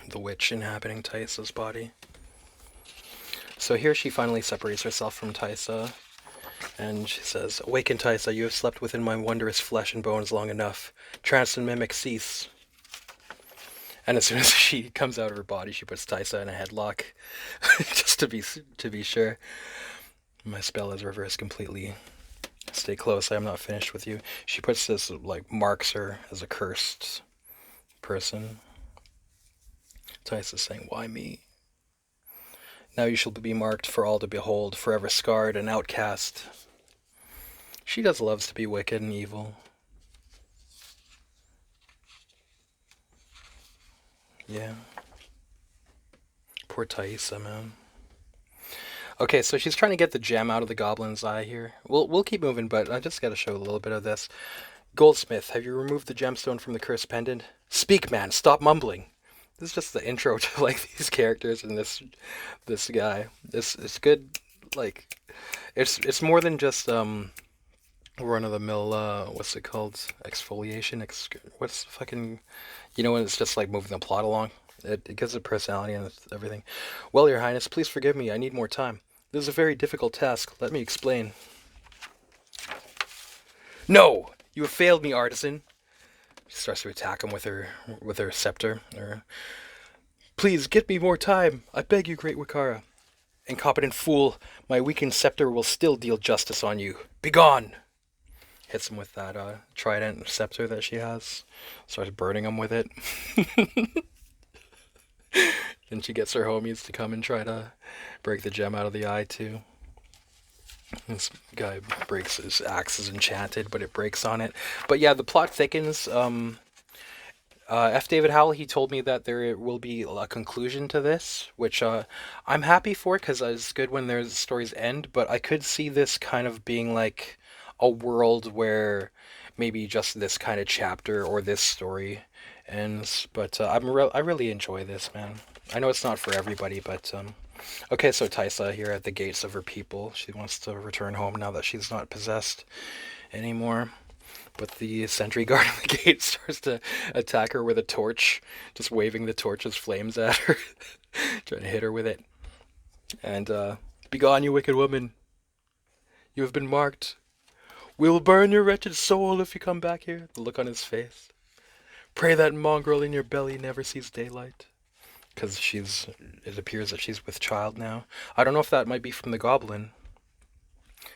the witch inhabiting Taisa's body. So here she finally separates herself from Taisa, and she says, "Awaken, Taisa, you have slept within my wondrous flesh and bones long enough. Trance and mimic cease." And as soon as she comes out of her body, she puts Taisa in a headlock, just to be sure. "My spell is reversed completely. Stay close, I am not finished with you." She puts this, like, marks her as a cursed person. Taisa's saying, "Why me? Now you shall be marked for all to behold, forever scarred and outcast." She does loves to be wicked and evil. Yeah. Poor Taisa, man. Okay, so she's trying to get the gem out of the goblin's eye here. We'll keep moving, but I just gotta show a little bit of this. "Goldsmith, have you removed the gemstone from the cursed pendant? Speak, man, stop mumbling." This is just the intro to like these characters and this guy. It's good. Like, it's more than just run of the mill. What's it called? Exfoliation. What's the fucking? You know when it's just like moving the plot along. It gives it personality and everything. "Well, Your Highness, please forgive me. I need more time. This is a very difficult task. Let me explain." "No! You have failed me, artisan." She starts to attack him with her scepter. "Please, get me more time. I beg you, great Wakara." "Incompetent fool. My weakened scepter will still deal justice on you. Begone!" Hits him with that trident scepter that she has. Starts burning him with it. Then she gets her homies to come and try to break the gem out of the eye, too. This guy breaks his axe is enchanted, but it breaks on it. But yeah, the plot thickens. F. David Howell, he told me that there will be a conclusion to this, which I'm happy for, because it's good when there's stories end, but I could see this kind of being like a world where maybe just this kind of chapter or this story ends. But I really enjoy this, man. I know it's not for everybody, but okay, so Taisa here at the gates of her people. She wants to return home now that she's not possessed anymore. But the sentry guard at the gate starts to attack her with a torch, just waving the torch as flames at her, trying to hit her with it. And, "Begone, you wicked woman. You have been marked. We will burn your wretched soul if you come back here." The look on his face. "Pray that mongrel in your belly never sees daylight." Because it appears that she's with child now. I don't know if that might be from the Goblin.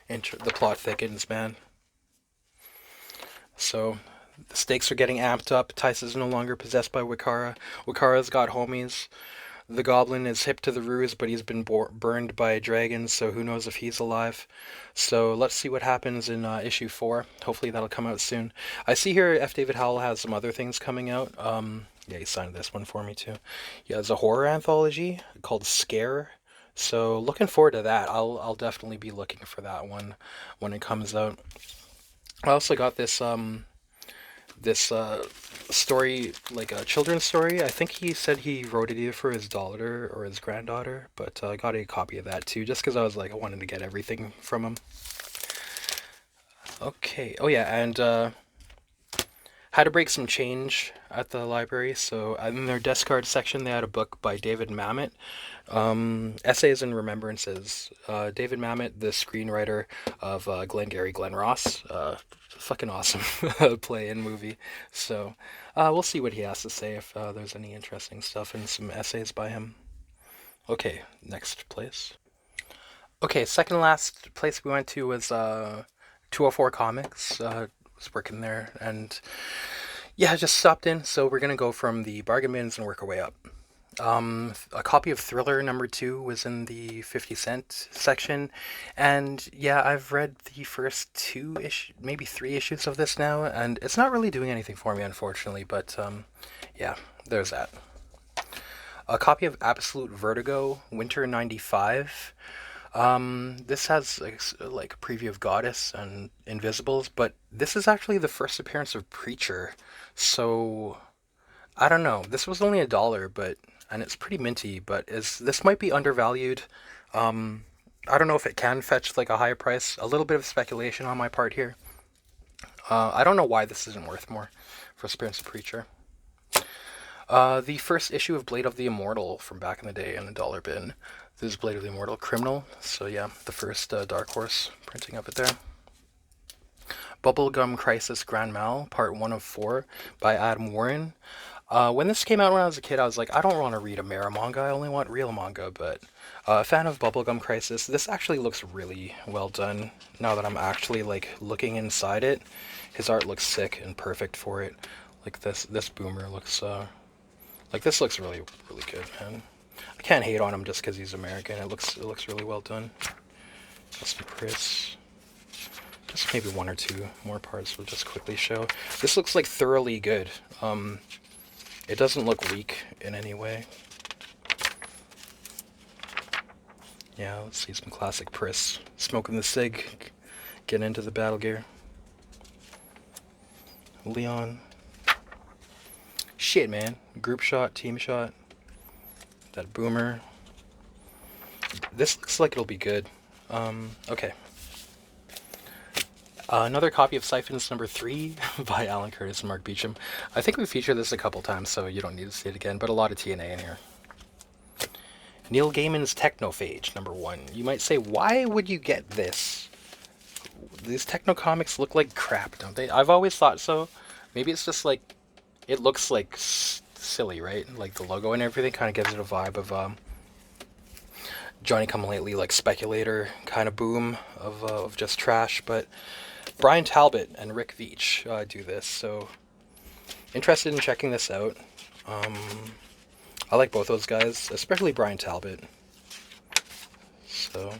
And the plot thickens, man. So, the stakes are getting amped up. Taisa's no longer possessed by Wakara. Wakara's got homies. The Goblin is hip to the ruse, but he's been burned by dragons, so who knows if he's alive. So let's see what happens in issue 4. Hopefully that'll come out soon. I see here F. David Howell has some other things coming out. Yeah, he signed this one for me too. He has a horror anthology called Scare. So looking forward to that. I'll definitely be looking for that one when it comes out. I also got this story, like a children's story. I think he said he wrote it either for his daughter or his granddaughter, but I got a copy of that too, just because I was like I wanted to get everything from him. Okay. Oh yeah, and had to break some change at the library. So in their discard section, they had a book by David Mamet, Essays and Remembrances. David Mamet, the screenwriter of Glengarry Glen Ross. Fucking awesome play and movie. So we'll see what he has to say if there's any interesting stuff and some essays by him. Okay, next place. Okay, second last place we went to was 204 Comics. Was working there, and yeah, I just stopped in. So we're gonna go from the bargain bins and work our way up. A copy of Thriller #2 was in the 50 cent section, and yeah, I've read the first maybe 3 issues of this now, and it's not really doing anything for me, unfortunately. But yeah, there's that. A copy of Absolute Vertigo, Winter '95. This has like a preview of Goddess and Invisibles, but this is actually the first appearance of Preacher. So I don't know. This was only $1, but and it's pretty minty, but is this might be undervalued. I don't know if it can fetch like a higher price. A little bit of speculation on my part here. I don't know why this isn't worth more for appearance of Preacher. The first issue of Blade of the Immortal from back in the day in a dollar bin. This is Blade of the Immortal Criminal. So yeah, the first Dark Horse printing of it there. Bubblegum Crisis Grand Mal, Part 1 of 4 by Adam Warren. When this came out when I was a kid, I was like, I don't want to read a Mara manga, I only want real manga, but a fan of Bubblegum Crisis. This actually looks really well done now that I'm actually like looking inside it. His art looks sick and perfect for it. Like this boomer looks like this looks really good, man. I can't hate on him just because he's American. It looks really well done. Got some Chris. Just maybe 1 or 2 more parts we'll just quickly show. This looks like thoroughly good. It doesn't look weak in any way. Yeah, let's see some classic Priss. Smoking the cig, getting into the battle gear. Leon. Shit, man. Group shot, team shot. That boomer. This looks like it'll be good. Okay. Another copy of Siphons #3 by Alan Curtis and Mark Beecham. I think we featured this a couple times, so you don't need to see it again, but a lot of TNA in here. Neil Gaiman's Technophage #1. You might say, why would you get this? These techno comics look like crap, don't they? I've always thought so. Maybe it's just like, it looks like silly, right? Like the logo and everything kind of gives it a vibe of Johnny Come Lately, like Speculator kind of boom of just trash, but Brian Talbot and Rick Veitch do this, so interested in checking this out. I like both those guys, especially Brian Talbot. So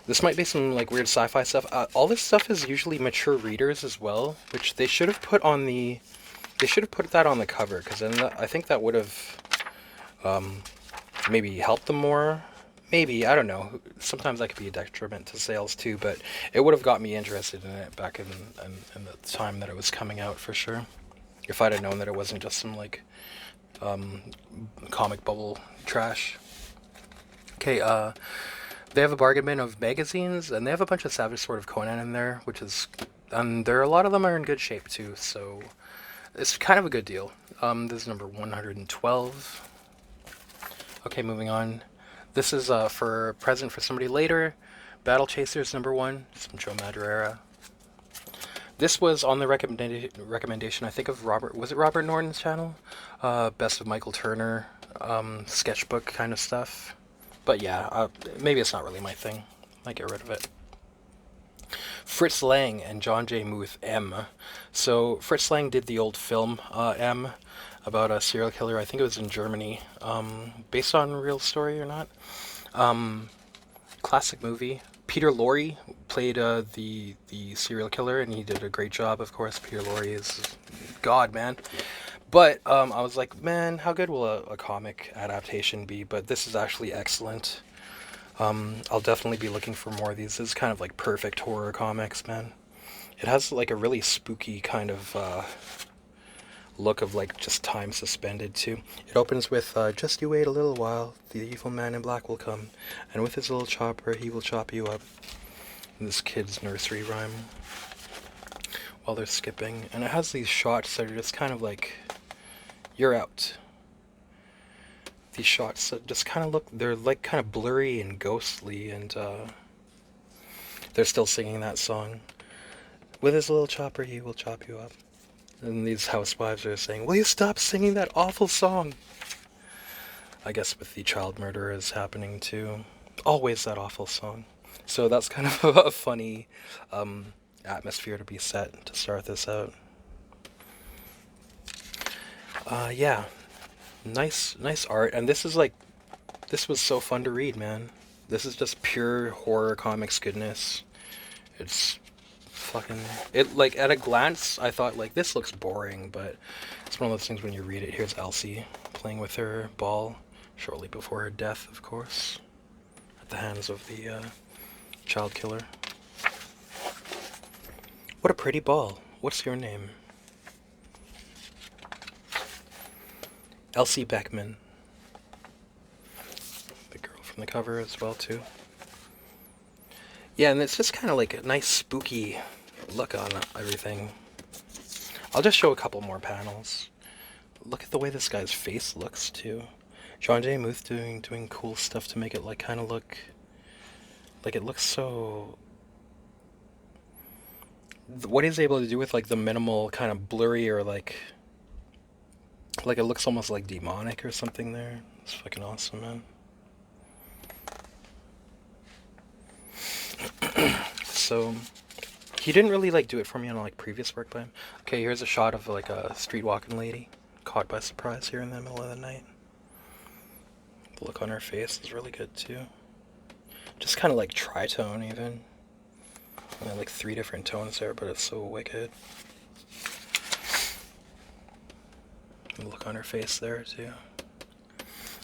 this might be some like weird sci-fi stuff. All this stuff is usually mature readers as well, which they should have put on the. They should have put that on the cover, because then I think that would have maybe helped them more. Maybe, I don't know. Sometimes that could be a detriment to sales too, but it would have got me interested in it back in the time that it was coming out for sure. If I'd have known that it wasn't just some like comic bubble trash. Okay, they have a bargain bin of magazines, and they have a bunch of Savage Sword of Conan in there, which is, and a lot of them are in good shape too, so it's kind of a good deal. This is number 112. Okay, moving on. This is for a present for somebody later. Battle Chasers #1, some Joe Madureira. This was on the recommendation, I think, of Robert. Was it Robert Norton's channel? Best of Michael Turner, sketchbook kind of stuff. But yeah, maybe it's not really my thing. I get rid of it. Fritz Lang and John J. Muth, M. So Fritz Lang did the old film M, about a serial killer. I think it was in Germany, based on a real story or not. Classic movie. Peter Lorre played the serial killer, and he did a great job. Of course, Peter Lorre is God, man. But I was like, man, how good will a comic adaptation be? But this is actually excellent. I'll definitely be looking for more of these. This is kind of like perfect horror comics, man. It has like a really spooky kind of look of like just time suspended too. It opens with just you wait a little while, the evil man in black will come, and with his little chopper he will chop you up. And this kid's nursery rhyme while they're skipping, and it has these shots that are just kind of like, you're out. These shots that just kind of look, they're like kind of blurry and ghostly, and they're still singing that song. With his little chopper he will chop you up. And these housewives are saying, will you stop singing that awful song? I guess with the child murderers happening too. Always that awful song. So that's kind of a funny atmosphere to be set to start this out. Yeah. Nice art. And this was so fun to read, man. This is just pure horror comics goodness. It's fucking, it, like, at a glance I thought like this looks boring, but it's one of those things when you read it. Here's Elsie playing with her ball shortly before her death, of course, at the hands of the child killer. What a pretty ball. What's your name? Elsie Beckman, the girl from the cover as well too. Yeah, and it's just kind of like a nice spooky look on everything. I'll just show a couple more panels. Look at the way this guy's face looks too. John J. Muth doing cool stuff to make it like kind of look like it looks so. What he's able to do with like the minimal kind of blurry or like it looks almost like demonic or something there. It's fucking awesome, man. So he didn't really like do it for me on like previous work by him. Okay, here's a shot of like a street walking lady caught by surprise here in the middle of the night. The look on her face is really good too. Just kind of like tritone even. And like 3 different tones there, but it's so wicked. The look on her face there too.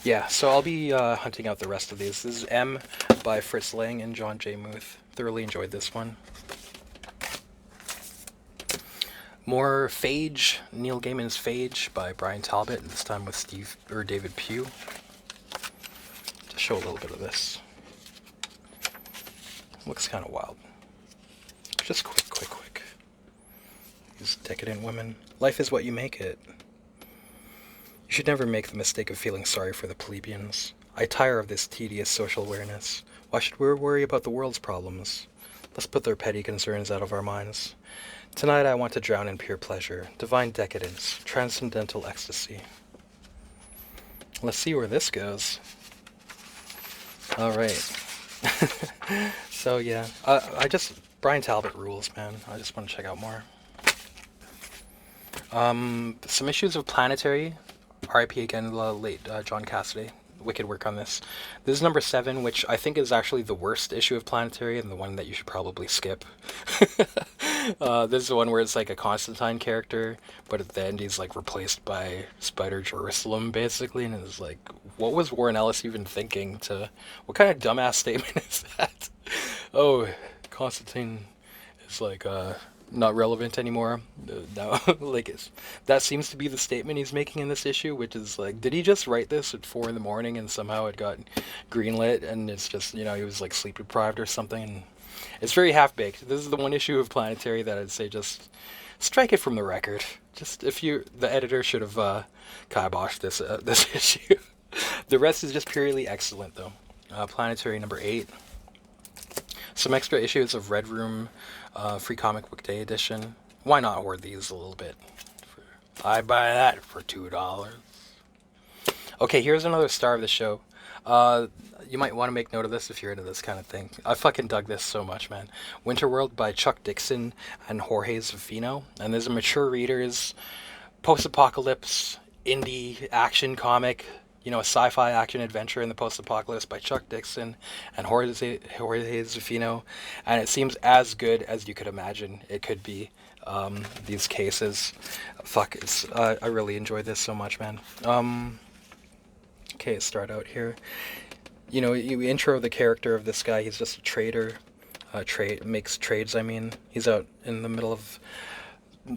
Yeah, so I'll be hunting out the rest of these. This is M by Fritz Lang and John J. Muth. Thoroughly enjoyed this one. More Phage, Neil Gaiman's Phage by Brian Talbot, this time with David Pugh. To show a little bit of this. Looks kind of wild. Just quick. These decadent women. Life is what you make it. You should never make the mistake of feeling sorry for the plebeians. I tire of this tedious social awareness. Why should we worry about the world's problems? Let's put their petty concerns out of our minds. Tonight I want to drown in pure pleasure, divine decadence, transcendental ecstasy. Let's see where this goes. Alright. So yeah, Brian Talbot rules, man. I just want to check out more. Some issues of Planetary. R.I.P. again, late John Cassidy. Wicked work on this. This is number 7, which I think is actually the worst issue of Planetary and the one that you should probably skip. This is the one where it's like a Constantine character, but at the end he's like replaced by Spider Jerusalem, basically, and it's like, what was Warren Ellis even thinking to... What kind of dumbass statement is that? Oh, Constantine is like, not relevant anymore. No, like that seems to be the statement he's making in this issue, which is like, did he just write this at 4 a.m. and somehow it got greenlit and it's just, he was like sleep deprived or something, and it's very half-baked. This is the one issue of Planetary that I'd say just strike it from the record. Just the editor should have kiboshed this issue. The rest is just purely excellent though. Planetary number 8. Some extra issues of Red Room, Free Comic Book Day edition. Why not hoard these a little bit? I buy that for $2. Okay, here's another star of the show. You might want to make note of this if you're into this kind of thing. I fucking dug this so much, man. Winterworld by Chuck Dixon and Jorge Zafino. And there's a mature readers, post-apocalypse, indie action comic, a sci-fi action adventure in the post-apocalypse by Chuck Dixon and Jorge Zafino, and it seems as good as you could imagine it could be. These cases, I really enjoyed this so much, man. Okay, start out here. You know, you intro the character of this guy. He's just a trader. Makes trades. I mean, he's out in the middle of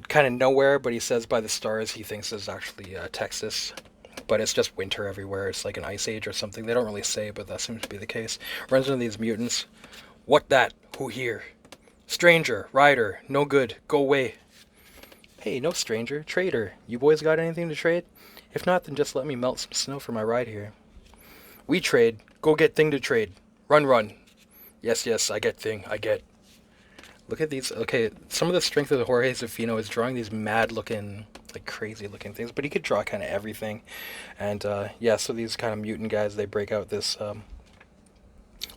kind of nowhere, but he says by the stars he thinks it's actually Texas. But it's just winter everywhere. It's like an ice age or something. They don't really say, but that seems to be the case. Runs into these mutants. What that? Who here? Stranger, rider, no good, go away. Hey, no stranger, trader. You boys got anything to trade? If not, then just let me melt some snow for my ride here. We trade. Go get thing to trade. Run, run. Yes, yes, I get thing, I get. Look at these. Okay, some of the strength of the Jorge Zafino is drawing these mad-looking, like crazy-looking things, but he could draw kind of everything. And yeah, so these kind of mutant guys, they break out this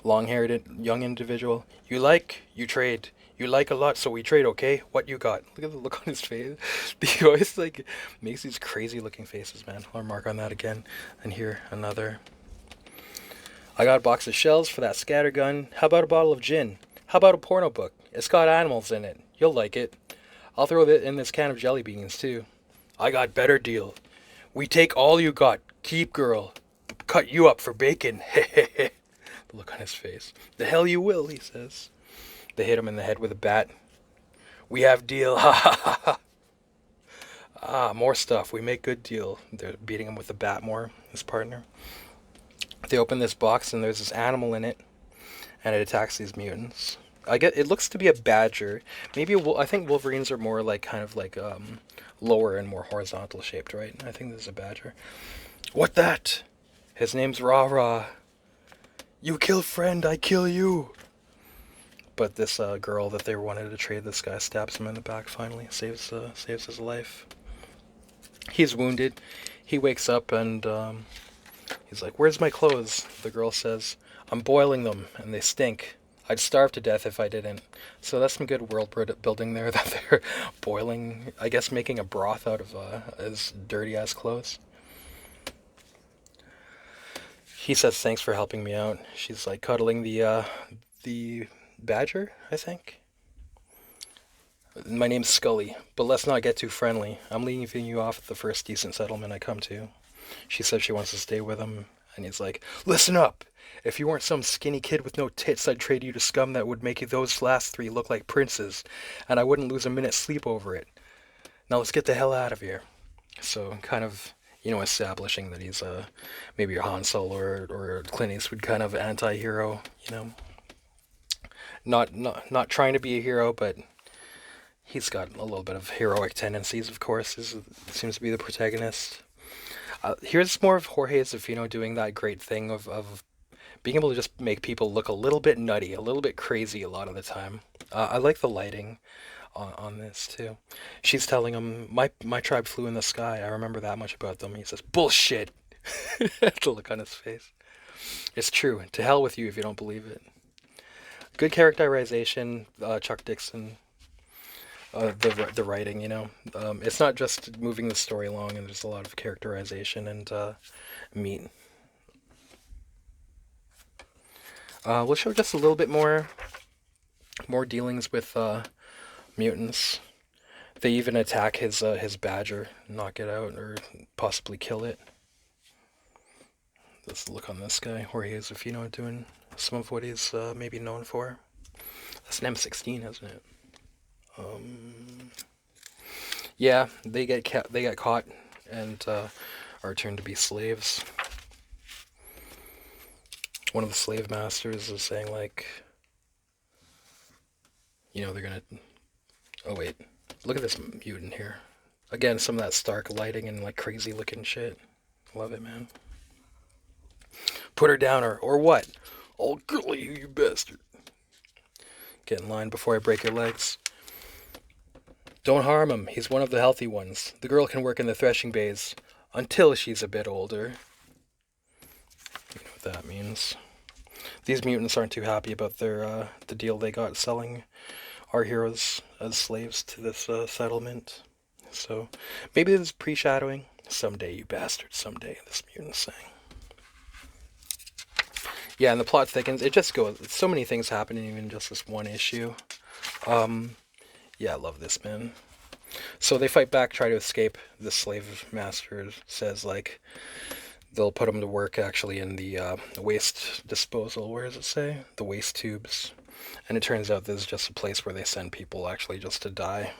long-haired young individual. You like, you trade. You like a lot, so we trade, okay? What you got? Look at the look on his face. He always like makes these crazy-looking faces, man. I'll mark on that again. And here, another. I got a box of shells for that scatter gun. How about a bottle of gin? How about a porno book? It's got animals in it. You'll like it. I'll throw it in this can of jelly beans, too. I got better deal. We take all you got. Keep, girl. Cut you up for bacon. Hehehe. The look on his face. The hell you will, he says. They hit him in the head with a bat. We have deal. Ha ha ha ha. Ah, more stuff. We make good deal. They're beating him with a bat more, his partner. They open this box and there's this animal in it. And it attacks these mutants. It looks to be a badger. Maybe I think Wolverines are more like kind of like lower and more horizontal shaped, right? I think this is a badger. What that? His name's Rah Rah. You kill friend, I kill you. But this girl that they wanted to trade, this guy stabs him in the back. Finally, saves his life. He's wounded. He wakes up and he's like, "Where's my clothes?" The girl says, "I'm boiling them, and they stink. I'd starve to death if I didn't." So that's some good world building there, that they're boiling, I guess making a broth out of his dirty-ass clothes. He says, "Thanks for helping me out." She's like cuddling the badger, I think. "My name's Scully, but let's not get too friendly. I'm leaving you off at the first decent settlement I come to." She says she wants to stay with him, and he's like, "Listen up. If you weren't some skinny kid with no tits, I'd trade you to scum that would make those last three look like princes, and I wouldn't lose a minute's sleep over it. Now let's get the hell out of here." So kind of, establishing that he's maybe a Han Solo or Clint Eastwood kind of anti-hero, Not trying to be a hero, but he's got a little bit of heroic tendencies, of course. Seems to be the protagonist. Here's more of Jorge Zafino doing that great thing of being able to just make people look a little bit nutty, a little bit crazy a lot of the time. I like the lighting on this, too. She's telling him, my tribe flew in the sky. I remember that much about them. He says, "Bullshit!" The look on his face. It's true. To hell with you if you don't believe it. Good characterization, Chuck Dixon. The writing, it's not just moving the story along, and there's a lot of characterization and meat. We'll show just a little bit more dealings with mutants. They even attack his badger, knock it out, or possibly kill it. Let's look on this guy, Jorge Zafino, doing some of what he's maybe known for. That's an M16, isn't it? Yeah, they get caught and are turned to be slaves. One of the slave masters is saying, like, they're gonna... Oh, wait. Look at this mutant here. Again, some of that stark lighting and, like, crazy looking shit. Love it, man. Put her down, or what? I'll kill you, you bastard. Get in line before I break your legs. Don't harm him. He's one of the healthy ones. The girl can work in the threshing bays until she's a bit older. You know what that means. These mutants aren't too happy about the deal they got selling our heroes as slaves to this settlement. So maybe this is pre-shadowing. Someday, you bastard, someday, this mutant's saying. Yeah, and the plot thickens. It just goes... So many things happen in even just this one issue. Yeah, I love this, man. So they fight back, try to escape. The slave master says, like, they'll put them to work actually in the waste disposal. Where does it say? The waste tubes. And it turns out this is just a place where they send people actually just to die.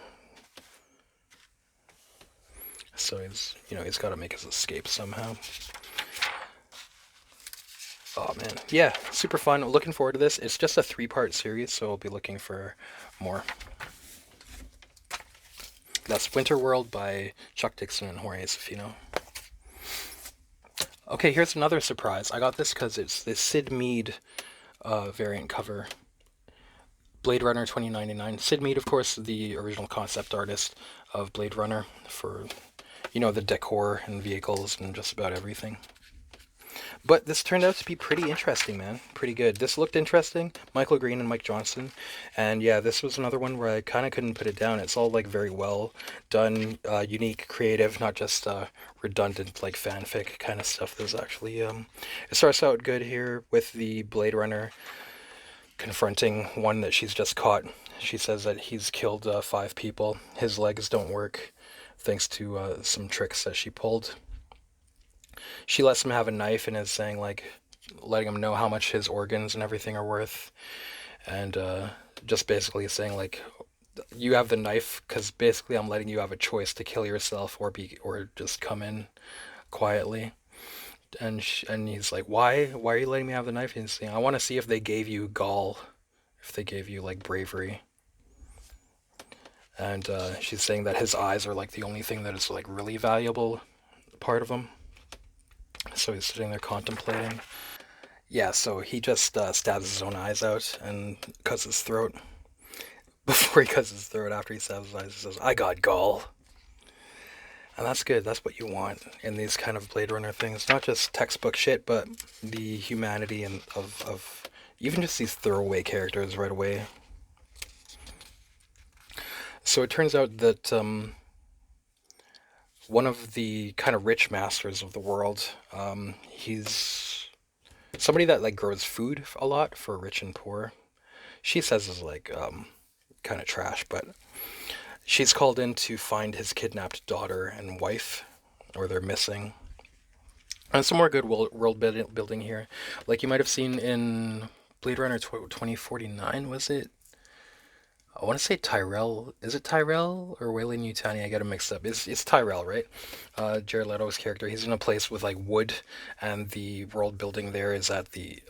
So he's got to make his escape somehow. Oh man, yeah, super fun. Looking forward to this. It's just a 3-part series, so I'll be looking for more. That's Winter World by Chuck Dixon and Jorge Safino. Okay, here's another surprise. I got this because it's the Sid Mead variant cover. Blade Runner 2099. Sid Mead, of course, the original concept artist of Blade Runner for, the decor and vehicles and just about everything. But this turned out to be pretty interesting, man. Pretty good. This looked interesting. Michael Green and Mike Johnson. And yeah, this was another one where I kind of couldn't put it down. It's all like very well done, unique, creative, not just redundant like fanfic kind of stuff. There's actually, it starts out good here with the Blade Runner confronting one that she's just caught. She says that he's killed 5 people. His legs don't work thanks to some tricks that she pulled. She lets him have a knife and is saying, like, letting him know how much his organs and everything are worth. And just basically saying, like, you have the knife because basically I'm letting you have a choice to kill yourself or just come in quietly. And he's like, why are you letting me have the knife? And he's saying, I want to see if they gave you gall, if they gave you, like, bravery. And she's saying that his eyes are, like, the only thing that is, like, really valuable part of him. So he's sitting there contemplating. Yeah, so he just stabs his own eyes out and cuts his throat. Before he cuts his throat, after he stabs his eyes, he says, I got gall. And that's good. That's what you want in these kind of Blade Runner things. Not just textbook shit, but the humanity and of even just these throwaway characters right away. So it turns out that one of the kind of rich masters of the world, he's somebody that like grows food a lot for rich and poor. She says is like kind of trash, but she's called in to find his kidnapped daughter and wife, or they're missing. And some more good world building here. Like you might have seen in Blade Runner 2049, was it? I want to say Tyrell. Is it Tyrell or Weyland-Yutani? I get them mixed up. It's Tyrell, right? Jared Leto's character. He's in a place with like wood, and the world building there is at the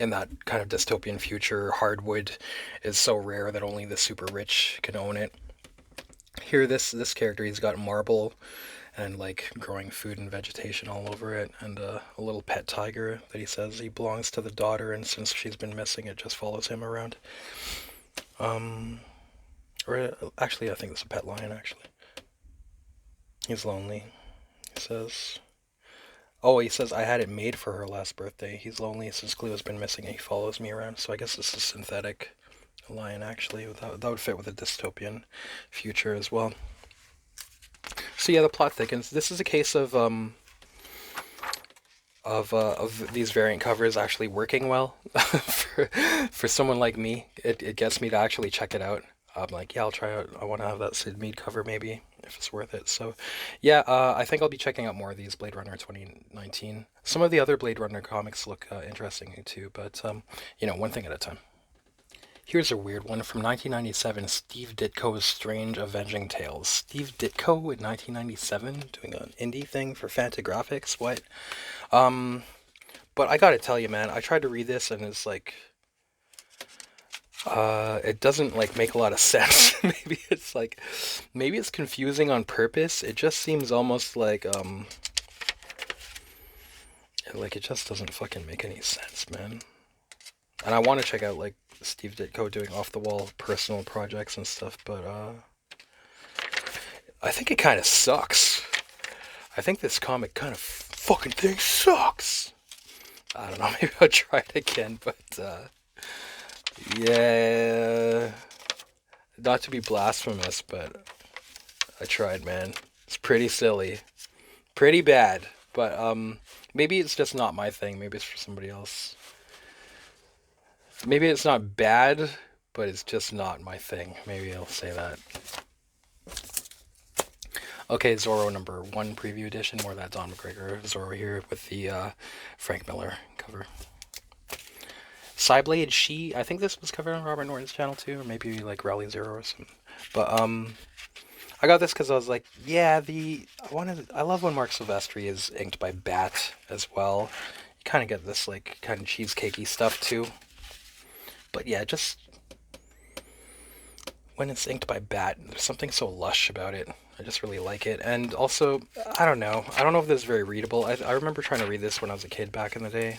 in that kind of dystopian future. Hardwood is so rare that only the super rich can own it. Here, this character, he's got marble and like growing food and vegetation all over it, and a little pet tiger that he says he belongs to the daughter, and since she's been missing, it just follows him around. Or actually, I think it's a pet lion, actually. He's lonely. He says, I had it made for her last birthday. He's lonely since Cleo's been missing and he follows me around. So I guess this is synthetic lion, actually. That would fit with a dystopian future as well. So yeah, the plot thickens. This is a case of these variant covers actually working well. for someone like me, it gets me to actually check it out. I'm like, yeah, I'll try out. I want to have that Sid Mead cover maybe, if it's worth it. So yeah, I think I'll be checking out more of these Blade Runner 2019. Some of the other Blade Runner comics look interesting too, but one thing at a time. Here's a weird one from 1997, Steve Ditko's Strange Avenging Tales. Steve Ditko in 1997 doing an indie thing for Fantagraphics? What? But I gotta tell you, man, I tried to read this and it's like, it doesn't like make a lot of sense. Maybe it's confusing on purpose. It just seems almost like it just doesn't fucking make any sense, man. And I want to check out like Steve Ditko doing off the wall personal projects and stuff, but I think it kind of sucks. I think this comic kind of fucking thing sucks. I don't know, maybe I'll try it again, but yeah, not to be blasphemous, but I tried, man. It's pretty silly, pretty bad, but maybe it's just not my thing. Maybe it's for somebody else. Maybe it's not bad, but it's just not my thing. Maybe I'll say that. Okay, Zorro #1 preview edition, more of that Don McGregor Zorro here with the Frank Miller cover. Psyblade, I think this was covered on Robert Norton's channel too, or maybe like Rally Zero or something. But I got this because I was like, yeah, I love when Mark Silvestri is inked by Bat as well. You kind of get this like kind of cheesecakey stuff too. But yeah, just when it's inked by Bat, there's something so lush about it. I just really like it. And also, I don't know if this is very readable. I remember trying to read this when I was a kid back in the day,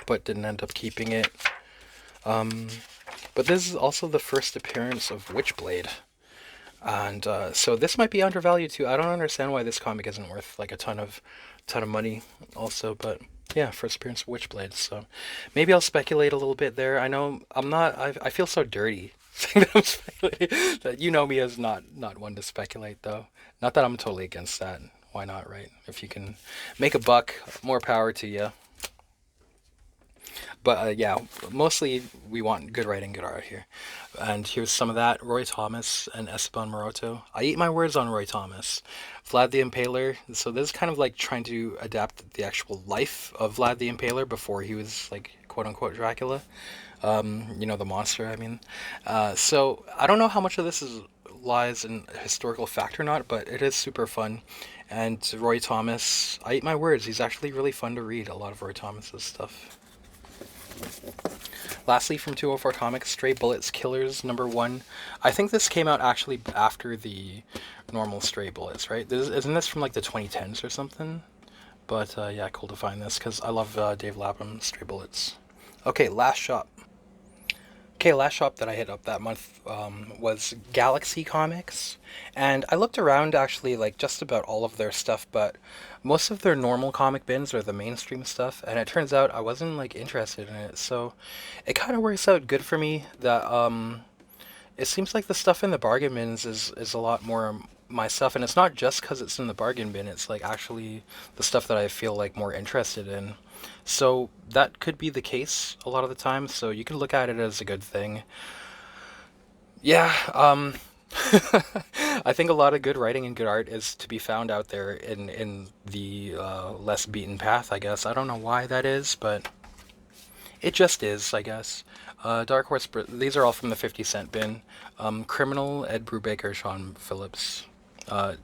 but didn't end up keeping it. But this is also the first appearance of Witchblade. And so this might be undervalued too. I don't understand why this comic isn't worth like a ton of money also, but yeah, first appearance of Witchblade. So maybe I'll speculate a little bit there. I know I'm not. I feel so dirty saying that I'm speculating. That you know me as not one to speculate though. Not that I'm totally against that. Why not, right? If you can make a buck, more power to you. But yeah, mostly we want good writing, good art here. And here's some of that. Roy Thomas and Esteban Maroto. I eat my words on Roy Thomas. Vlad the Impaler. So this is kind of like trying to adapt the actual life of Vlad the Impaler before he was like quote-unquote Dracula. The monster, I mean. So I don't know how much of this lies in historical fact or not, but it is super fun. And Roy Thomas, I eat my words. He's actually really fun to read, a lot of Roy Thomas's stuff. Lastly, from 204 Comics, Stray Bullets Killers #1. I think this came out actually after the normal Stray Bullets, right? Isn't this from like the 2010s or something? But yeah, cool to find this because I love Dave Lapham's Stray Bullets. Okay, last shop that I hit up that month was Galaxy Comics, and I looked around actually like just about all of their stuff, but most of their normal comic bins are the mainstream stuff, and it turns out I wasn't like interested in it, so it kind of works out good for me that it seems like the stuff in the bargain bins is a lot more my stuff, and it's not just because it's in the bargain bin, it's like actually the stuff that I feel like more interested in. So that could be the case a lot of the time, so you can look at it as a good thing. Yeah, I think a lot of good writing and good art is to be found out there in the less beaten path, I guess. I don't know why that is, but it just is, I guess. Dark Horse, these are all from the 50-cent bin. Criminal, Ed Brubaker, Sean Phillips.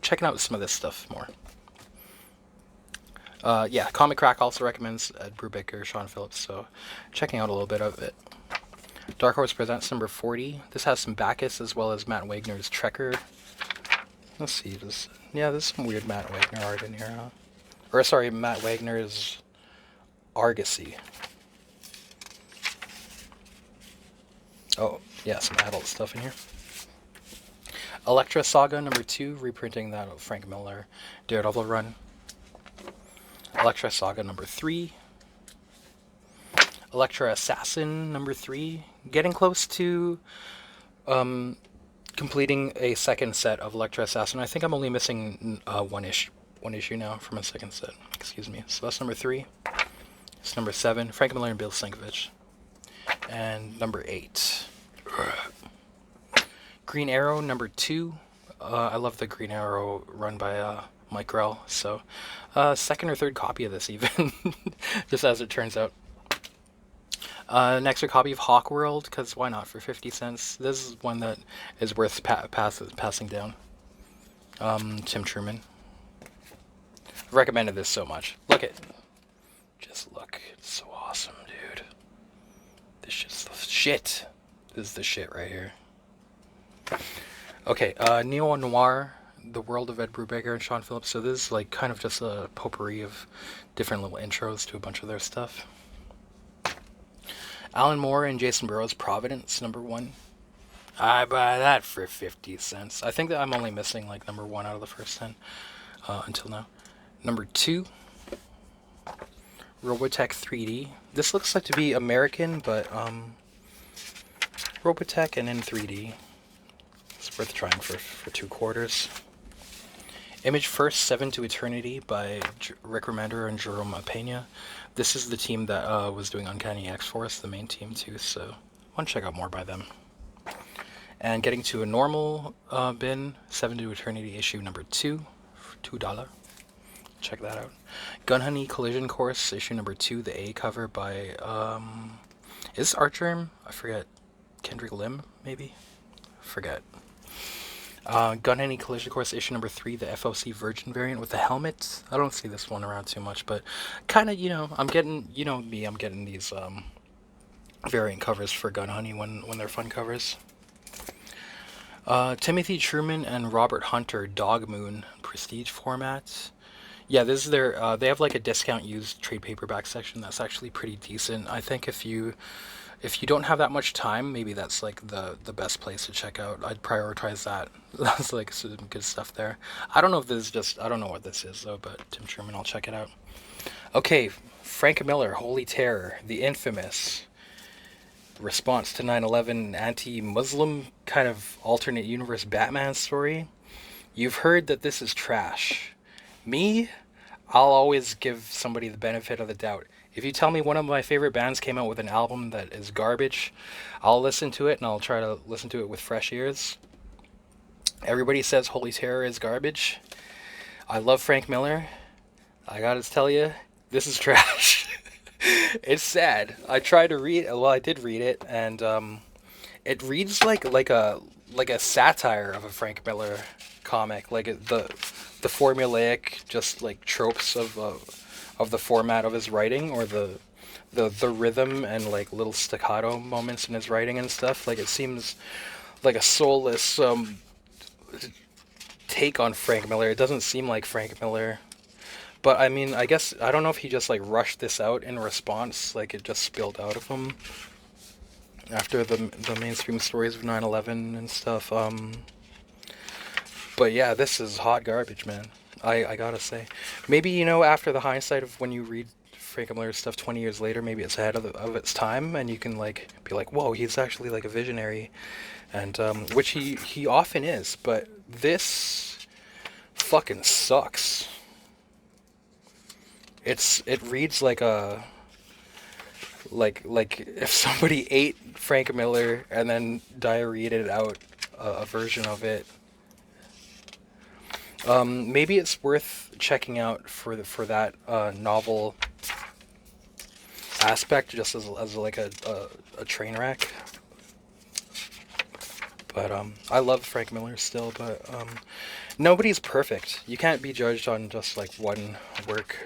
Checking out some of this stuff more. Yeah, Comic Crack also recommends Ed Brubaker, Sean Phillips, so checking out a little bit of it. Dark Horse Presents #40. This has some Bacchus as well as Matt Wagner's Trekker. Let's see, there's some weird Matt Wagner art in here, huh? Or sorry, Matt Wagner's Argosy. Oh, yeah, some adult stuff in here. Elektra Saga #2, reprinting that of Frank Miller Daredevil run. Elektra Saga #3. Elektra Assassin #3. Getting close to completing a second set of Elektra Assassin. I think I'm only missing one issue now from a second set. Excuse me. So that's #3. It's #7. Frank Miller and Bill Sienkiewicz. And #8. Green Arrow #2. I love the Green Arrow run by Mike Grell. So second or third copy of this even, just as it turns out. An extra copy of Hawkworld, because why not, for 50 cents. This is one that is worth passing down. Tim Truman. I've recommended this so much. Just look. It's so awesome, dude. This shit's the shit. This is the shit right here. Okay, Neo-Noir, The World of Ed Brubaker and Sean Phillips. So this is like kind of just a potpourri of different little intros to a bunch of their stuff. Alan Moore and Jason Burrows' Providence #1. I buy that for 50 cents. I think that I'm only missing like #1 out of the first 10 until now. #2, Robotech 3D. This looks like to be American, but Robotech and in 3D. It's worth trying for 2 quarters. Image First, 7 to Eternity by Rick Remender and Jerome Pena. This is the team that was doing Uncanny X-Force, the main team too, so I want to check out more by them. And getting to a normal bin, Seven to Eternity issue number 2 for $2. Check that out. Gun Honey Collision Course issue number 2, the A cover by is this Archer? I forget. Kendrick Lim, maybe? Forget. Gun Honey Collision Course issue number 3, the FOC Virgin variant with the helmet. I don't see this one around too much, but kind of, I'm getting, me, I'm getting these variant covers for Gun Honey when they're fun covers. Timothy Truman and Robert Hunter, Dog Moon, prestige formats. Yeah, this is their, they have like a discount used trade paperback section that's actually pretty decent. I think if you don't have that much time, maybe that's like the best place to check out. I'd prioritize that. That's like some good stuff there. I don't know if this is just, I don't know what this is though, but Tim Truman, I'll check it out. Okay, Frank Miller, Holy Terror, the infamous response to 9/11 anti-Muslim kind of alternate universe Batman story. You've heard that this is trash. Me, I'll always give somebody the benefit of the doubt. If you tell me one of my favorite bands came out with an album that is garbage, I'll listen to it and I'll try to listen to it with fresh ears. Everybody says Holy Terror is garbage. I love Frank Miller. I gotta tell you, this is trash. It's sad. I tried to read. Well, I did read it, and it reads like a satire of a Frank Miller comic, like the formulaic just like tropes of the format of his writing, or the rhythm and like little staccato moments in his writing and stuff. Like it seems like a soulless take on Frank Miller. It doesn't seem like Frank Miller. But I mean, I guess, I don't know if he just like rushed this out in response, like it just spilled out of him after the mainstream stories of 9/11 and stuff. But yeah, this is hot garbage, man. I gotta say. Maybe, after the hindsight of when you read Frank Miller's stuff 20 years later, maybe it's ahead of its time, and you can like be like, whoa, he's actually like a visionary, and which he often is, but this fucking sucks. It reads like a like if somebody ate Frank Miller and then diarrheaed out a version of it. Maybe it's worth checking out for that novel aspect, just as like a train wreck. But I love Frank Miller still, but nobody's perfect. You can't be judged on just like one work.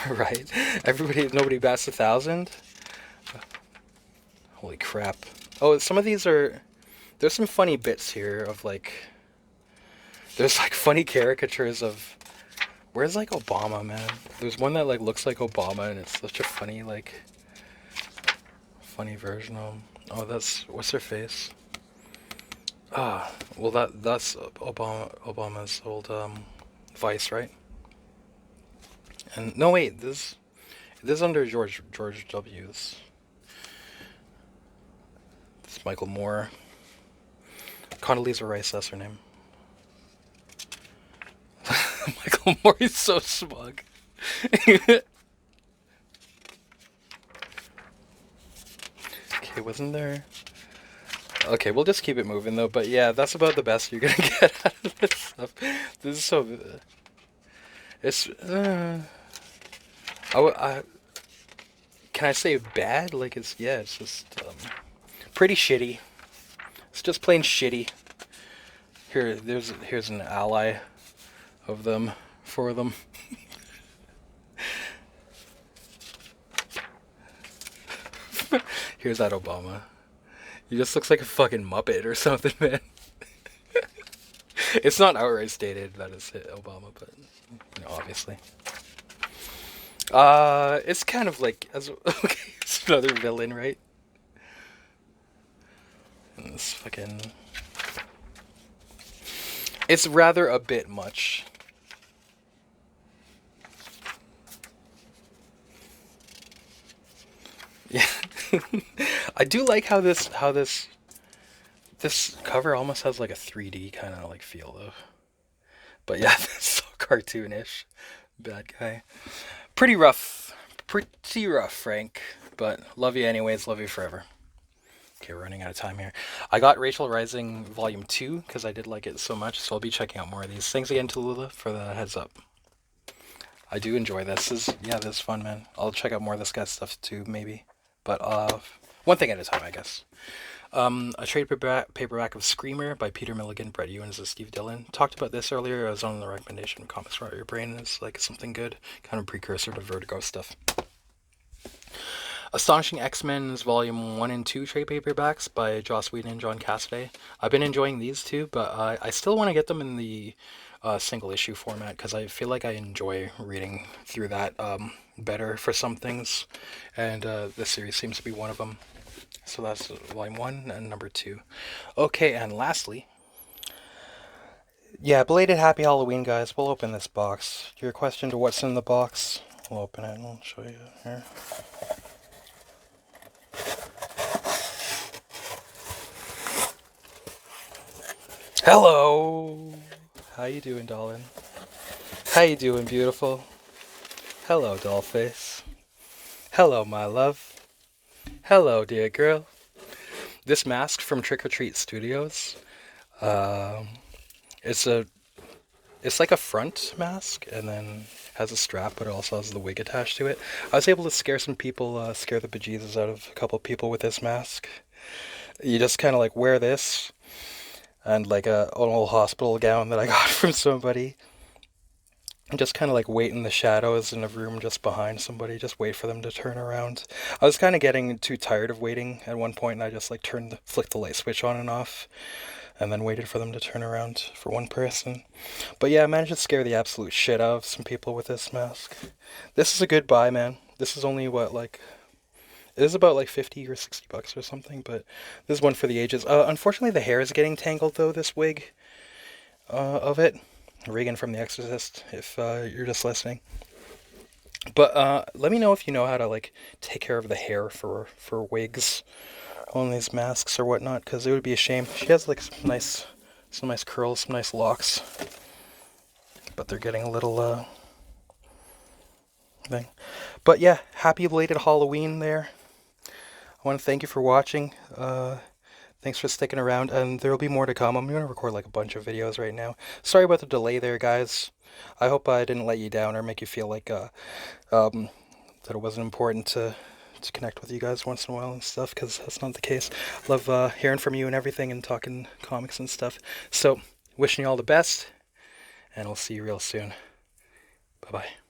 Right? Nobody bats 1,000. Holy crap. Oh, some of these there's some funny bits here of like, there's like funny caricatures of, where's like Obama, man? There's one that like looks like Obama, and it's such a funny version of him. Oh, what's her face? Well that's Obama's old Vice, right? And no, wait, this is under George W. This Michael Moore. Condoleezza Rice, that's her name. Michael Moore is so smug. Okay, wasn't there? Okay, we'll just keep it moving though. But yeah, that's about the best you're gonna get out of this stuff. This is so. It's. Can I say bad? Like it's just pretty shitty. It's just plain shitty. Here's an ally of them for them. Here's that Obama. He just looks like a fucking Muppet or something, man. It's not outright stated that it's Obama, but obviously. It's kind of like okay, it's another villain, right? And this fucking, it's rather a bit much. Yeah, I do like how this cover almost has like a 3D kind of like feel though. But yeah, it's so cartoonish. Bad guy. Pretty rough, Frank. But love you anyways. Love you forever. Okay, we're running out of time here. I got Rachel Rising Volume 2 because I did like it so much, so I'll be checking out more of these. Thanks again to Lula for the heads up. I do enjoy this. This is fun, man. I'll check out more of this guy's stuff too, maybe. But one thing at a time, I guess. A trade paperback of Screamer by Peter Milligan, Brett Ewins, and Steve Dillon. Talked about this earlier. I was on the recommendation of Comics Rot Your Brain is like something good, kind of precursor to Vertigo stuff. Astonishing X-Men's Volume 1 and 2 trade paperbacks by Joss Whedon and John Cassaday. I've been enjoying these too, but I still want to get them in the single issue format because I feel like I enjoy reading through that better for some things, and this series seems to be one of them. So that's Volume 1 and number 2. Okay, and lastly, yeah, belated Happy Halloween, guys. We'll open this box. Your question to what's in the box, we'll open it and I'll show you here. Hello! How you doing, darling? How you doing, beautiful? Hello, dollface. Hello, my love. Hello, dear girl. This mask from Trick or Treat Studios. It's like a front mask, and then has a strap, but it also has the wig attached to it. I was able to scare some people, scare the bejesus out of a couple people with this mask. You just kind of like wear this, and like an old hospital gown that I got from somebody. And just kind of like wait in the shadows in a room just behind somebody, just wait for them to turn around. I was kind of getting too tired of waiting at one point, and I just like flicked the light switch on and off, and then waited for them to turn around for one person. But yeah, I managed to scare the absolute shit out of some people with this mask. This is a good buy, man. This is only what, like, it is about like 50 or 60 bucks or something, but this is one for the ages. Unfortunately, the hair is getting tangled though, this wig of it. Regan from The Exorcist, if you're just listening. But let me know if you know how to like take care of the hair for wigs on these masks or whatnot, because it would be a shame. She has like some nice curls, some nice locks, but they're getting a little thing. But yeah, happy belated Halloween there. I want to thank you for watching. Thanks for sticking around, and there will be more to come. I'm going to record like a bunch of videos right now. Sorry about the delay there, guys. I hope I didn't let you down or make you feel like that it wasn't important to connect with you guys once in a while and stuff, because that's not the case. Love hearing from you and everything and talking comics and stuff. So, wishing you all the best, and we'll see you real soon. Bye-bye.